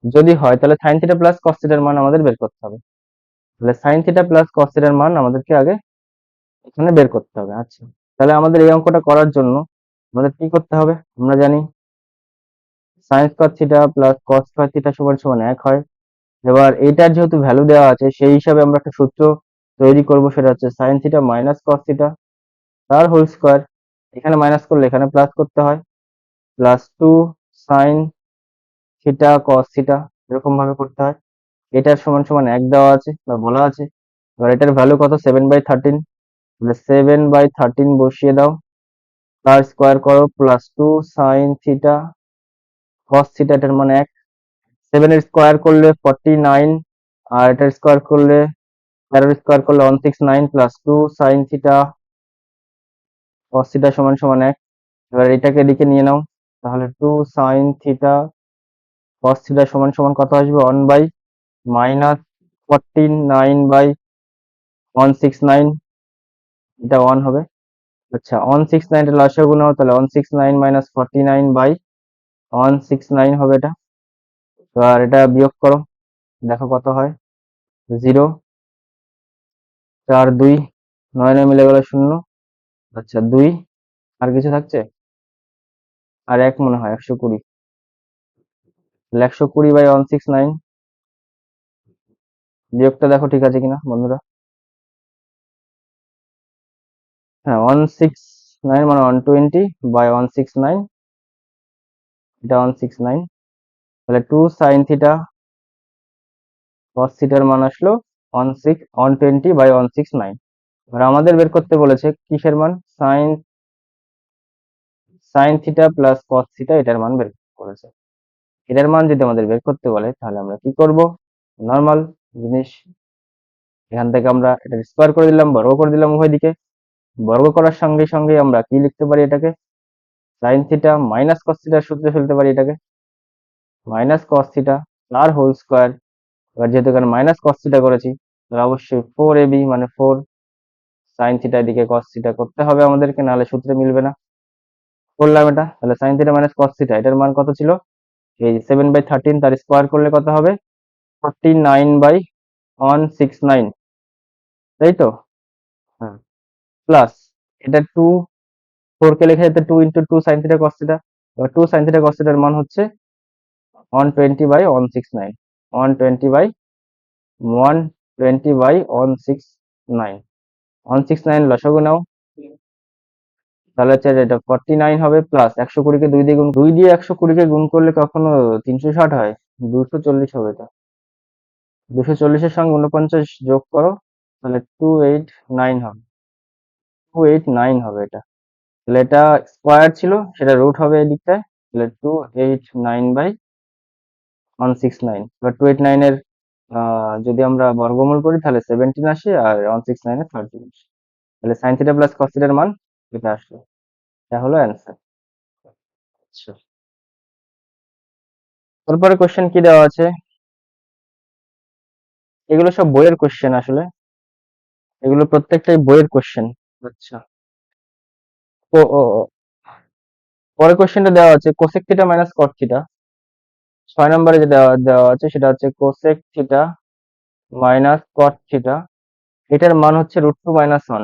S1: যদি হয়, তাহলে sin থিটা প্লাস cos থিটার মান আমাদের বের করতে হবে। তাহলে sin থিটা প্লাস cos থিটার মান আমাদেরকে আগে এখানে বের করতে হবে। আচ্ছা, তাহলে আমাদের এই অঙ্কটা করার জন্য আমাদের কি করতে হবে? আমরা জানি sin square theta plus cos square theta সমান সমান এক হয়। এবার এটার যেহেতু ভ্যালু দেওয়া আছে, সেই হিসাবে আমরা একটা সূত্র তৈরি করব, সেটা হচ্ছে sin theta minus cos theta তার হোল স্কয়ার। এখানে মাইনাস করলে এখানে প্লাস করতে হয়, plus 2 sin theta cos theta, এরকম ভাবে করতে হয়। এটার সমান সমান এক দেওয়া আছে বা বলা আছে। এবার এটার ভ্যালু কত? 7/13। তাহলে 7/13 বসিয়ে দাও, তার স্কয়ার করো, plus 2 sin theta cos theta, এটার মানে এক। 7 এর স্কয়ার করলে 49, আর এটার স্কয়ার করলে 13 এর স্কয়ার করলে 169, plus 2 sin theta cos theta সমান সমান এক। এবার এটাকে এদিকে নিয়ে নাও, তাহলে 2 sin থিটা cos থিটা সমান সমান কত আসবে 1/-49/169, এটা 1 হবে। আচ্ছা 169 এর লসাগু নাও, তাহলে 169 - 49/169 হবে এটা। তো আর এটা বিয়োগ করো, দেখো কত হয়। 0, 4, 2, 9 9 মিলে গেল 0। আচ্ছা 2, আর কিছু থাকছে? আর 1 মনে হয়, 120। তাহলে 120/169, বিয়োগটা দেখো ঠিক আছে কিনা বন্ধুরা। হ্যাঁ 169 মানে 120/169, এটা 169। তাহলে 2 sin থিটা cos থিটার মান আসলো 120/169। এবার আমাদের বের করতে বলেছে কিসের মান, sign theta plus cos theta, এটার মান বের করেছে। এটার মান যদি আমাদের বের করতে বলে তাহলে আমরা কি করব, নর্মাল জিনিস, এখান থেকে আমরা এটা স্কোয়ার করে দিলাম, বর্গ করে দিলাম উভয় দিকে। বর্গ করার সঙ্গে সঙ্গে আমরা কি লিখতে পারি এটাকে, সাইন থিটা মাইনাস কস থিটার সূত্রে ফেলতে পারি এটাকে, মাইনাস কস থিটা তার হোল স্কোয়ার। এবার যেহেতু এখানে মাইনাস কস থিটা করেছি, তাহলে অবশ্যই 4ab মানে 4 সাইন থিটা এদিকে কস থিটা করতে হবে আমাদেরকে, নাহলে সূত্রে মিলবে না। করলাম এটা, তাহলে sine theta minus cos theta, এটার মান কত ছিল, এই 7/13, তার স্কোয়ার করলে কত হবে, 49/169, তাই তো। হ্যাঁ, প্লাস এটা 4 কে লেখা যেত 2 × 2 সাইন থিটা কস থিটা। এবার 2 সাইন থিটা কস থিটার মান হচ্ছে 120/169, 120/169, 169 লসাগু নাও, তাহলে হচ্ছে এটা 49 হবে, প্লাস 120 কে 2 দিয়ে গুণ, 2 দিয়ে 120 কে গুণ করলে কখনো 360 হয়, 240 হবে। এটা 240 এর সঙ্গে 49 যোগ করো, তাহলে 289 হবে, 289 হবে এটা। তাহলে এটা স্কোয়ার ছিল, সেটা রুট হবে এই দিকটায়, তাহলে 289/169। এবার 289 এর যদি আমরা বর্গমূল করি তাহলে 17 আসে, আর 169 এর 13 আসে। তাহলে সাইন থিটা প্লাস কস থিটার মান এটা আসলো, এটা হলো অ্যান্সার। আচ্ছা, তারপরে কোশ্চেন কি দেওয়া আছে, এগুলো সব বইয়ের কোশ্চেন আসলে, এগুলো প্রত্যেকটাই বইয়ের কোশ্চেন। আচ্ছা, পরের কোশ্চেনটা দেওয়া আছে কোসেক থিটা মাইনাস কট থিটা। 6 নম্বরে যে দেওয়া দেওয়া আছে সেটা হচ্ছে কোসেক থিটা মাইনাস কট থিটা, এটার মান হচ্ছে √2 - 1,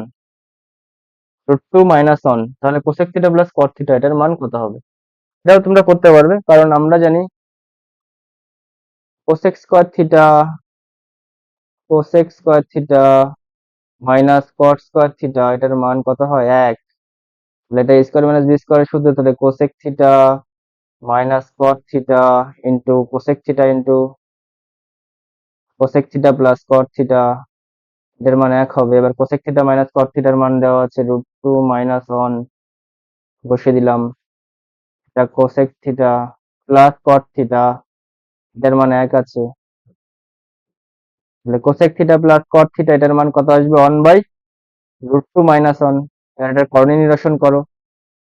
S1: √2 - 1, তাহলে cosec theta plus cot theta এটার মান কত হবে। এটাও তোমরা করতে পারবে, কারণ আমরা জানি cosec square theta, cosec square theta minus cot square theta, এটার মান কত হয় 1। তাহলে এটা স্কোয়ার মাইনাস বি স্কোয়ার সূত্র, তাহলে কোসেক থিটা মাইনাস কট theta into cosec theta into cosec theta plus cot theta, এটার মান 1 হবে। এবার কোসেক থিটা মাইনাস কট থিটার মান দেওয়া আছে √2 - 1, বসিয়ে দিলাম। এটা cosec theta plus cot theta, এটার মান 1 আছে। তাহলে cosec theta plus cot theta এটার মান কত আসবে, 1/√2 - 1। এটার করণীয় নিরসন করো,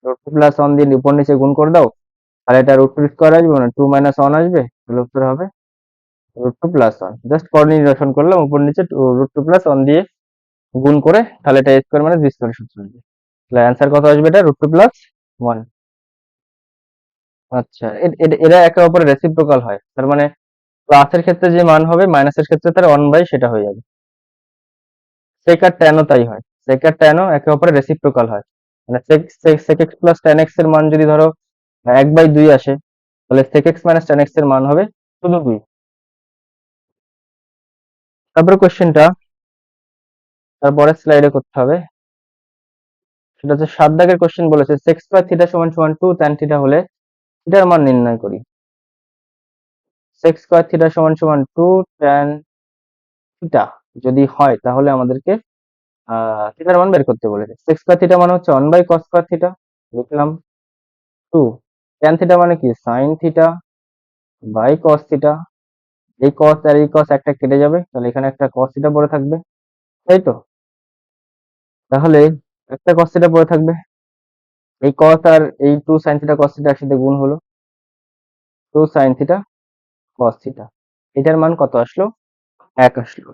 S1: √2 + 1 দিয়ে উপর নিচে গুণ করে দাও, তাহলে এটা √2 স্কোয়ার আসবে, মানে 2 - 1 আসবে, তাহলে উত্তর হবে √2 + 1। জাস্ট করণীয় নিরসন করলাম, উপর নিচে √2 + 1 দিয়ে গুণ করে, তাহলে এটা স্কোয়ার মাইনাস বি স্কোয়ার সূত্র আসবে। তাহলে অ্যান্সার কত আসবে, এটা √2 + 1। আচ্ছা, এরা একে অপরের রেসিপ্রোকাল হয়, তার মানে প্লাসের ক্ষেত্রে যে মান হবে মাইনাসের ক্ষেত্রে তার 1/, সেটা হয়ে যাবে। সেক আর ট্যানও তাই হয়, সেক আর ট্যানও একে অপরের রেসিপ্রোকাল হয়। মানে sec X plus tan X এর মান যদি ধরো 1/2 আসে, তাহলে sec X minus tan X এর মান হবে শুধু 2। তারপরে কোশ্চেনটা তারপরে স্লাইডে করতে হবে, সেটা হচ্ছে 7 দাগের কোশ্চেন বলেছে সেক স্কয়ার থিটা সমান সমান 2 ট্যান থিটা হলে থিটার মান নির্ণয় করি। সেক স্কয়ার থিটা সমান সমান 2 ট্যান থিটা যদি হয় তাহলে আমাদেরকে থিটার মান বের করতে বলেছে। সেক স্কয়ার থিটা মানে হচ্ছে 1/cos স্কয়ার থিটা, লিখলাম 2 ট্যান থিটা মানে কি sine theta by cos theta, এই cos আর এই cos একটা কেটে যাবে, তাহলে এখানে একটা cos থিটা পড়ে থাকবে, তাই তো। তাহলে একটা cos থিটা পড়ে থাকবে, এই cos আর এই 2 sin থিটা cos থিটা একসাথে গুণ হলো 2 sin থিটা cos থিটা, এটার মান কত আসলো? 1 আসলো।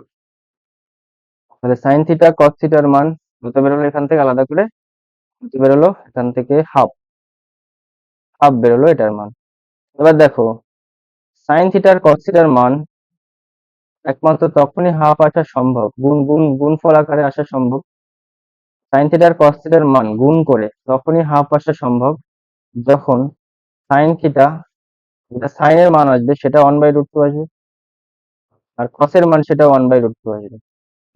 S1: তাহলে sin থিটা cos থিটার মান কত বেরোলো এখান থেকে আলাদা করে? কত বেরোলো এখান থেকে? হাফ বেরোলো এটার মান। এবার দেখো sin থিটা আর cos থিটার মান একমাত্র তখনই হাফ আসা সম্ভব, গুণফল আকারে আসা সম্ভব। sin থিটা আর cos থিটার মান গুণ করে তখনই হাফ আসা সম্ভব যখন sin থিটা, যেটা sin এর মান আসবে সেটা 1/√2 আসবে, আর cos এর মান সেটা 1/√2 আসবে।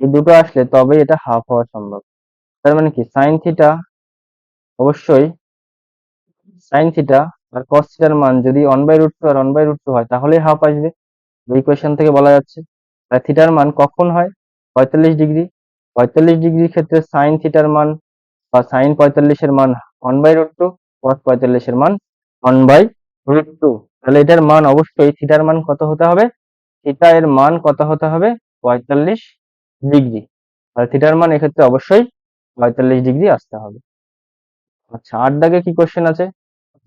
S1: এই দুটো আসলে তবেই এটা হাফ হওয়া সম্ভব। তার মানে কি sin থিটা অবশ্যই, sin থিটা আর cos থিটার মান যদি 1/√2 আর 1/√2 হয় তাহলেই হাফ আসবে। এই ইকুয়েশন থেকে বলা যাচ্ছে। আর থিটার মান কখন হয়? 45 ডিগ্রি। 45 ডিগ্রির ক্ষেত্রে sin থিটার মান বা sin 45 এর মান 1/√2, cos 45 এর মান 1/√2। তাহলে এটার মান অবশ্যই থিটার মান কত হতে হবে? থিটা এর মান কত হতে হবে? 45 ডিগ্রি। আর থিটার মান এক্ষেত্রে অবশ্যই 45 ডিগ্রি আসতে হবে। আচ্ছা, 8 দাগে কি কোশ্চেন আছে?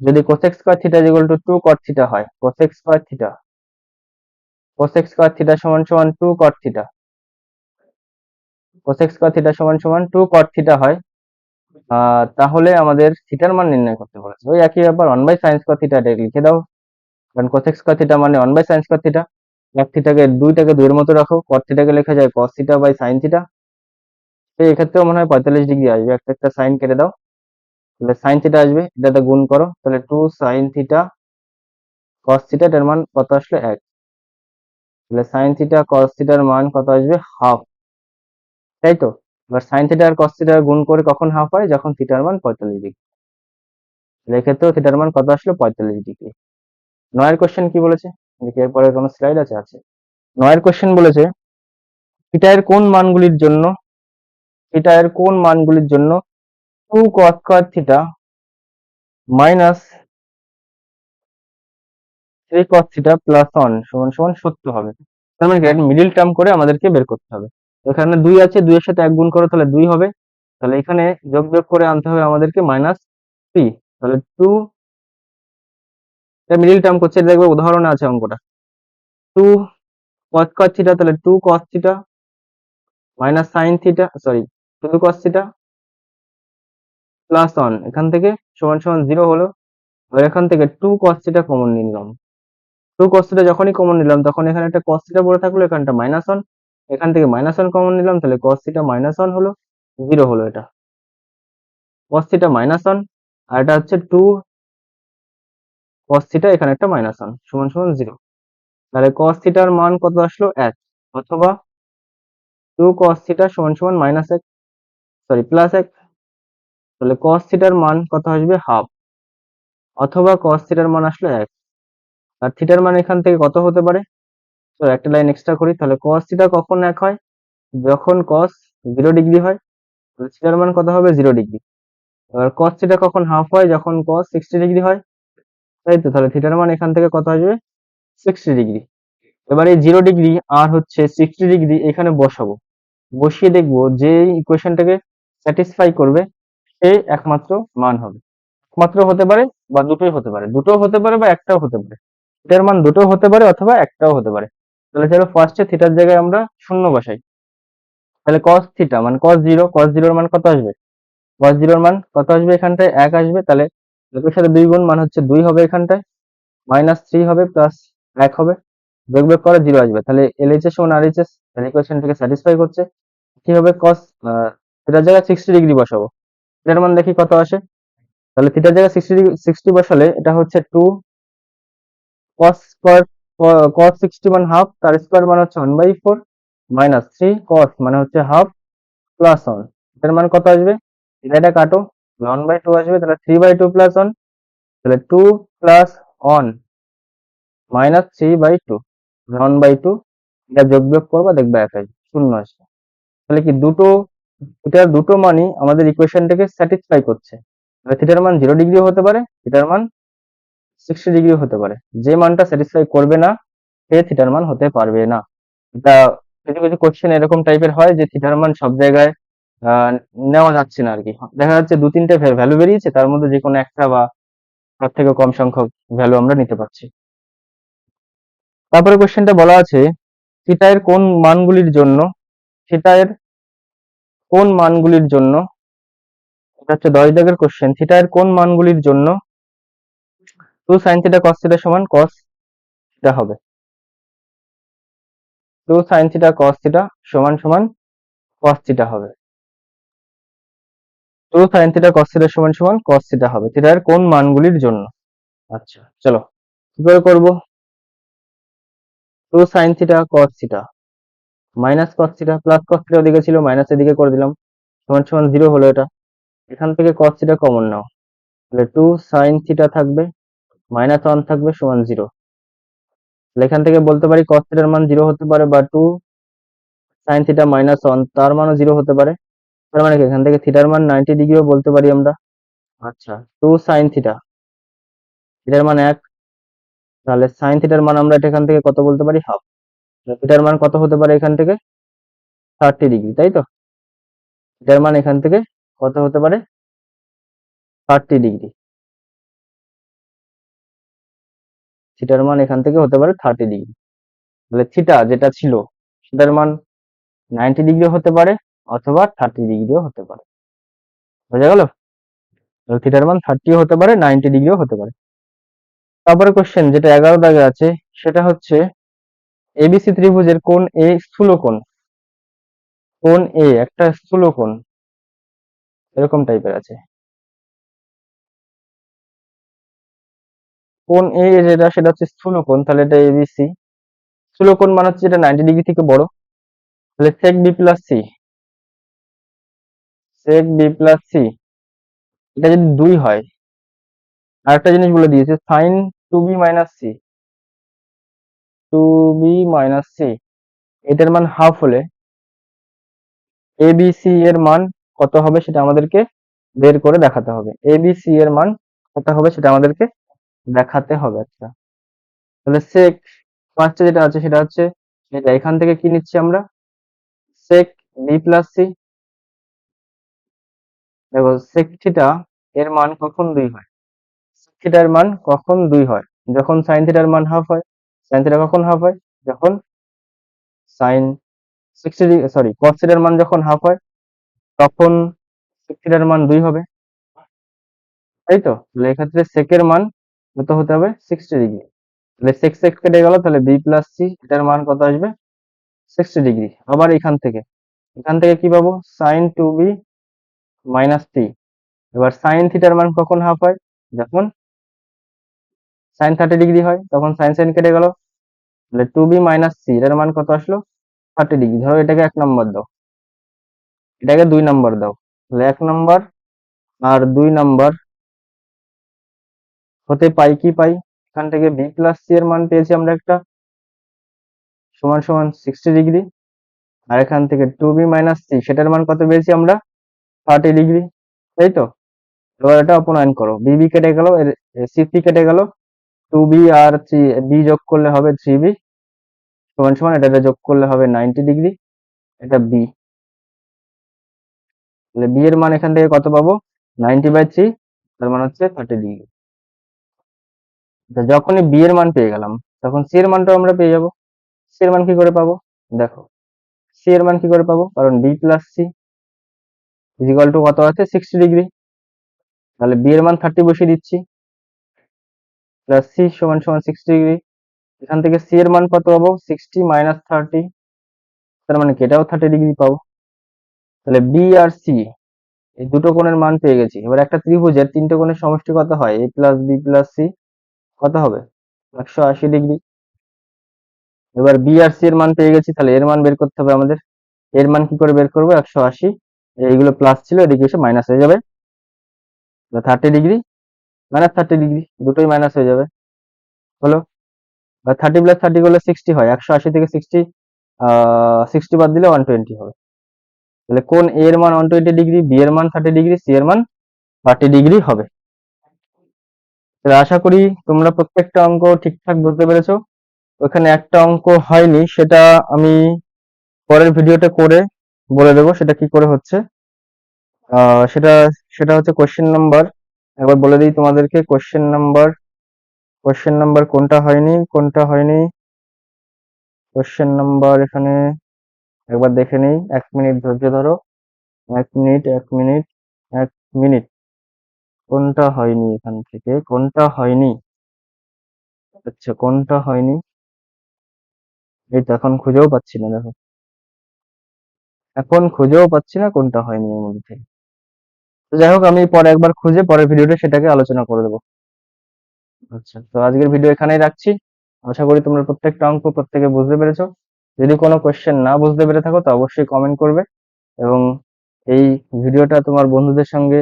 S1: যদি cosec square theta is equal to 2 cot theta হয়, cosec স্কয়ার থিটা সমান সমান 2 cot theta, cosec square theta সমান সমান 2 cot থিটা হয়, তাহলে আমাদের থিটার মান নির্ণয় করতে বলেছে। ওই একই ব্যাপার, 1 বাই সাইন স্কয়ার থিটা এটা লিখে দাও, কারণ cosec স্কয়ার থিটা মানে 1 বাই সাইন স্কয়ার থিটা। এক থিটাকে 2 এর মতো রাখো, cot থিটাকে লেখা যায় cos theta by sine theta. তো এক্ষেত্রেও মনে হয় 45 ডিগ্রি আসবে, একটা একটা সাইন কেটে দাও, তাহলে সাইন থিটা আসবে, এটাতে গুণ করো, তাহলে 2 সাইন থিটা cos থিটা, এর মান কত আসলে 1। তাহলে সাইন থিটা cos থিটার মান কত আসবে? হাফ, তাই তো? এবার সাইন থিটা আর cos থিটা গুণ করে কখন হাফ হয়? যখন থিটার মান 45 ডিগ্রি। তাহলে এক্ষেত্রেও থিটার মান কত আসলো? 45 ডিগ্রি। 9 এর কোশ্চেন কি বলেছে? দেখি এরপরে কোনো স্লাইড আছে? আছে। 9 এর কোশ্চেন বলেছে থিটা এর কোন মানগুলির জন্য 2 cos square theta minus 3 cos theta plus 1 সমান সমান 70 হবে। তার মানে কি মিডিল টার্ম করে আমাদেরকে বের করতে হবে। এখানে 2 আছে, 2 এর সাথে 1 গুণ করো তাহলে 2 হবে। তাহলে এখানে যোগ করে আনতে হবে আমাদেরকে -3। তাহলে 2, এটা মিডিল টার্ম করছে, এটা দেখবে উদাহরণে আছে অঙ্কটা। 2 cos স্কয়ার থিটা, তাহলে 2 cos theta minus sin theta, sorry 2 cos theta plus 1 এখান থেকে সমান সমান 0 হলো। আর এখান থেকে 2 cos থিটা কমন নিলাম। 2 cos থিটা যখনই কমন নিলাম তখন এখানে একটা cos থিটা পড়ে থাকলো, এখানটা -1, এখান থেকে -1 কমন নিলাম, তাহলে cos থিটা -1 হলো, 0 হলো এটা। cos থিটা -1 আর এটা হচ্ছে 2 cos থিটা, এখানে একটা -1 সমান সমান 0। তাহলে cos থিটার মান কত আসলো? 1, অথবা 2 cos থিটা সমান সমান -1, সরি +1। তাহলে cos থিটার মান কত আসবে? হাফ, অথবা cos থিটার মান আসলো 1। আর থিটার মান এখান থেকে কত হতে পারে? তো একটা লাইন এক্সট্রা করি, তাহলে cos থিটা কখন 1 হয়? যখন cos 0 ডিগ্রি হয়। তাহলে থিটার মান কত হবে? 0 ডিগ্রি। এবার cos থিটা কখন হাফ হয়? যখন cos 60 ডিগ্রি হয়, তাই তো? তাহলে থিটার মান এখান থেকে কত আসবে? 60 ডিগ্রি। এবার এই 0 ডিগ্রি আর হচ্ছে 60 ডিগ্রি এখানে বসাবো, বসিয়ে দেখবো যে ইকুয়েশনটাকে স্যাটিসফাই করবে সেই একমাত্র মান হবে। একমাত্র হতে পারে বা দুটোই হতে পারে, দুটো হতে পারে বা একটাও হতে পারে। থিটার মান দুটো হতে পারে অথবা একটাও হতে পারে। তাহলে চলো ফার্স্টে থিটার জায়গায় আমরা শূন্য বসাই। তাহলে cos থিটা মানে cos 0 এর মান কত আসবে? cos 0 এর মান কত আসবে? এখানটায় 1 আসবে, তাহলে 1 এর সাথে 2 গুণ মান হচ্ছে 2 হবে, এখানটায় -3 হবে প্লাস 1 হবে, যোগ করে 0 আসবে। তাহলে LHS সমান RHS, তাহলে ইকুয়েশনটাকে স্যাটিসফাই করছে। কি হবে? cos থিটার জায়গায় 60 ডিগ্রি বসাবো, থিটার মান দেখি কত আসে। তাহলে থিটার জায়গায় 60 বসালে এটা হচ্ছে 2 cos স্কয়ার, cos 60 মানে হাফ, তার স্কয়ার মানে হচ্ছে 1/4 -3 cos মানে হচ্ছে হাফ প্লাস 1, এটার মান কত আসবে? এটা কাটো, 1/2 আসবে, তাহলে 3/2 প্লাস 1, তাহলে 2 প্লাস 1 -3/2, 1/2। এটা যোগ করবা, দেখবে একাই শূন্য আসবে। তাহলে কি এটার দুটো মানই আমাদের ইকুয়েশনটাকে স্যাটিসফাই করছে। তাহলে থিটার মান 0 ডিগ্রিও হতে পারে, থিটার মান 60 ডিগ্রিও হতে পারে। যে মানটা স্যাটিসফাই করবে না সে থিটার মান হতে পারবে না। এটা কিছু কিছু কোশ্চেন এরকম টাইপের হয় যে থিটার মান সব জায়গায় আহ, নেওয়া যাচ্ছে না আর কি। দেখা যাচ্ছে 2-3টে ভ্যালু বেরিয়েছে, তার মধ্যে যে কোনো একটা বা তার থেকে কম সংখ্যক ভ্যালু আমরা নিতে পারছি। তারপরে কোশ্চেনটা বলা আছে থিটা এর কোন মানগুলির জন্য থিটা এর কোন মানগুলির জন্য এটা হচ্ছে 10 দাগের কোশ্চেন, থিটা এর কোন মানগুলির জন্য 2 sin থিটা cos থিটা সমান cos থিটা হবে। 2 sin থিটা cos থিটা সমান সমান cos থিটা হবে। 2 sin থিটা cos থিটা সমান সমান cos থিটা হবে থিটা এর কোন মানগুলির জন্য। আচ্ছা চলো কি করে করব। 2 sin theta cos theta minus cos theta plus cos theta ওদিকে ছিল মাইনাস এদিকে করে দিলাম সমান সমান 0 হলো। এটা এখান থেকে cos থিটা কমন নাও, তাহলে 2 sin থিটা থাকবে মাইনাস 1 থাকবে সমান 0। তাহলে এখান থেকে বলতে পারি cos থিটার মান 0 হতে পারে বা 2 sin থিটা মাইনাস 1 তার মানও 0 হতে পারে। তার মানে কি এখান থেকে থিটার মান 90 ডিগ্রিও বলতে পারি আমরা। আচ্ছা 2 sin থিটা, থিটার মান 1, তাহলে sin থিটার মান আমরা এটা এখান থেকে কত বলতে পারি হাফ। থিটার মান কত হতে পারে এখান থেকে 30 ডিগ্রি, তাই তো। থিটার মান এখান থেকে কত হতে পারে 30 ডিগ্রি। থিটার মান এখান থেকে হতে পারে 30 ডিগ্রি। তাহলে থিটা যেটা ছিল সেটার মান 90 ডিগ্রিও হতে পারে অথবা 30 ডিগ্রিও হতে পারে। বোঝা গেল? তাহলে থিটার মান 30ও হতে পারে 90 ডিগ্রিও হতে পারে। তারপরে কোশ্চেন যেটা 11 দাগে আছে সেটা হচ্ছে এবিসি ত্রিভুজের কোণ এ স্থূলকোণ, কোণ এ একটা স্থূলকোণ এরকম টাইপের আছে। কোণ এ যেটা সেটা হচ্ছে স্থূলকোণ, তাহলে এটা এবিসি। স্থূলকোণ মানে হচ্ছে যেটা 90 ডিগ্রি থেকে বড়। তাহলে sec b প্লাস সি, sec b প্লাস সি এটা যদি 2 হয়, আরেকটা জিনিস বলে দিয়েছে sin 2b মাইনাস সি, 2b মাইনাস সি এটার মান হাফ হলে এবিসি এর মান কত হবে সেটা আমাদেরকে বের করে দেখাতে হবে। এবিসি এর মান কত হবে সেটা আমাদেরকে দেখাতে হবে। আচ্ছা তাহলে sec ফার্স্টে যেটা আছে সেটা হচ্ছে এটা এখান থেকে কি নিচ্ছি আমরা sec b প্লাস সি। দেখো sec থিটা এর মান কখন 2 হয়, sec থিটার মান কখন 2 হয় যখন sin থিটার মান হাফ হয়। sin থিটা কখন হাফ হয় যখন sin 60 ডিগ্রি সরি cos থিটার মান যখন হাফ হয় তখন sec থিটার মান 2 হবে, তাই তো। তাহলে এক্ষেত্রে sec এর মান কত হতে হবে 60 ডিগ্রি। তাহলে sec sec কেটে গেল, তাহলে b প্লাস সি এটার মান কত আসবে 60 ডিগ্রি। আবার এখান থেকে কি পাবো sin 2b মাইনাস সি। এবার sin থিটার মান কখন হাফ হয় যখন sin 30 ডিগ্রি হয়, তখন sin sin কেটে গেল, তাহলে 2b মাইনাস সি এটার মান কত আসলো 30 ডিগ্রি। ধরো এটাকে 1 নম্বর দাও, এটাকে 2 নম্বর দাও, তাহলে 1 নম্বর আর 2 নম্বর হতে পাই কি পাই এখান থেকে b প্লাস সি এর মান পেয়েছি আমরা একটা সমান সমান 60 ডিগ্রি, আর এখান থেকে 2b মাইনাস সি সেটার মান কত পেয়েছি আমরা 30 ডিগ্রি, তাই তো। এবার এটা অপনয়ন করো, bb কেটে গেল, সি সি কেটে গেল, 2b আর b যোগ করলে হবে 3b সমান সমান এটাতে যোগ করলে হবে 90 ডিগ্রি, এটা b। তাহলে b এর মান এখান থেকে কত পাবো 90/3, তার মানে হচ্ছে 30 ডিগ্রি। যখনই b এর মান পেয়ে গেলাম তখন c এর মানটাও আমরা পেয়ে যাব। c এর মান কি করে পাবো দেখো, c এর মান কি করে পাবো, কারণ b প্লাস সি ইজ ইকুয়াল টু কত আছে 60 ডিগ্রি। তাহলে b এর মান 30 বসিয়ে দিচ্ছি, প্লাস সি সমান সমান 60 ডিগ্রি। এখান থেকে c এর মান কত পাবো 60 মাইনাস 30, তার মানে কি এটাও 30 ডিগ্রি পাবো। তাহলে b আর c এই দুটো কোণের মান পেয়ে গেছি। এবার একটা ত্রিভুজের তিনটে কোণের সমষ্টি কত হয় a plus B plus C কত হবে 180 ডিগ্রি। এবার বি আর সি এর মান পেয়ে গেছি, তাহলে এর মান বের করতে হবে আমাদের। এর মান কি করে বের করবো 180, এইগুলো প্লাস ছিল এদিকে এসে মাইনাস হয়ে যাবে, 30 ডিগ্রি মাইনাস 30 ডিগ্রি দুটোই মাইনাস হয়ে যাবে হলো। 30 প্লাস 30 করলে 60 হয়, 180 থেকে 60 বাদ দিলে 120 হবে। তাহলে কোন এ এর মান 120 ডিগ্রি, বি এর মান 30 ডিগ্রি, সি এর মান 30 ডিগ্রি হবে। তাহলে আশা করি তোমরা প্রত্যেকটা অঙ্ক ঠিকঠাক বুঝতে পেরেছো। ওখানে একটা অঙ্ক হয়নি, সেটা আমি পরের ভিডিওতে করে বলে দেবো সেটা কি করে হচ্ছে। সেটা সেটা হচ্ছে কোশ্চেন নাম্বার, একবার বলে দিই তোমাদেরকে কোশ্চেন নাম্বার কোনটা হয়নি কোশ্চেন নাম্বার এখানে একবার দেখে নেই, 1 মিনিট ধৈর্য ধরো। 1 মিনিট, 1 মিনিট, 1 মিনিট। কোনটা হয়নি এখান থেকে, কোনটা হয়নি? আচ্ছা, কোনটা হয়নি? এই তো এখন খুঁজেও পাচ্ছি না, দেখো এখন খুঁজেও পাচ্ছি না কোনটা হয়নি এর মধ্যে থেকে। তো যাই হোক, আমি পরে একবার খুঁজে পরের ভিডিওতে সেটাকে আলোচনা করে দেবো। আচ্ছা, তো আজকের ভিডিও এখানেই রাখছি। আশা করি তোমরা প্রত্যেকটা অঙ্ক প্রত্যেকে বুঝতে পেরেছো। যদি কোনো কোশ্চেন না বুঝতে পেরে থাকো তো অবশ্যই কমেন্ট করবে, এবং এই ভিডিওটা তোমার বন্ধুদের সঙ্গে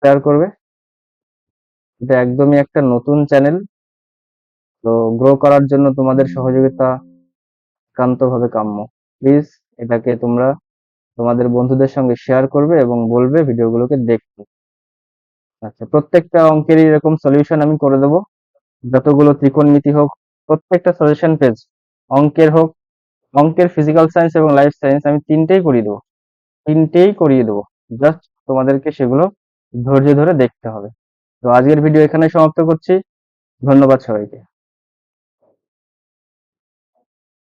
S1: শেয়ার করবে। এটা একদমই একটা নতুন চ্যানেল, তো গ্রো করার জন্য তোমাদের সহযোগিতা একান্তভাবে কাম্য। প্লিজ এটাকে তোমরা তোমাদের বন্ধুদের সঙ্গে শেয়ার করবে এবং বলবে ভিডিওগুলোকে দেখতে। আচ্ছা, প্রত্যেকটা অঙ্কেরই এরকম সলিউশন আমি করে দেবো। যতগুলো ত্রিকোণমিতি হোক, প্রত্যেকটা সলিউশন পেজ, অঙ্কের হোক, অঙ্কের, ফিজিক্যাল সায়েন্স এবং লাইফ সায়েন্স, আমি তিনটেই করিয়ে দেবো। তিনটেই করিয়ে দেবো। জাস্ট তোমাদেরকে সেগুলো ধৈর্য ধরে দেখতে হবে। তো আজকের ভিডিও এখানে সমাপ্ত করছি। ধন্যবাদ সবাইকে।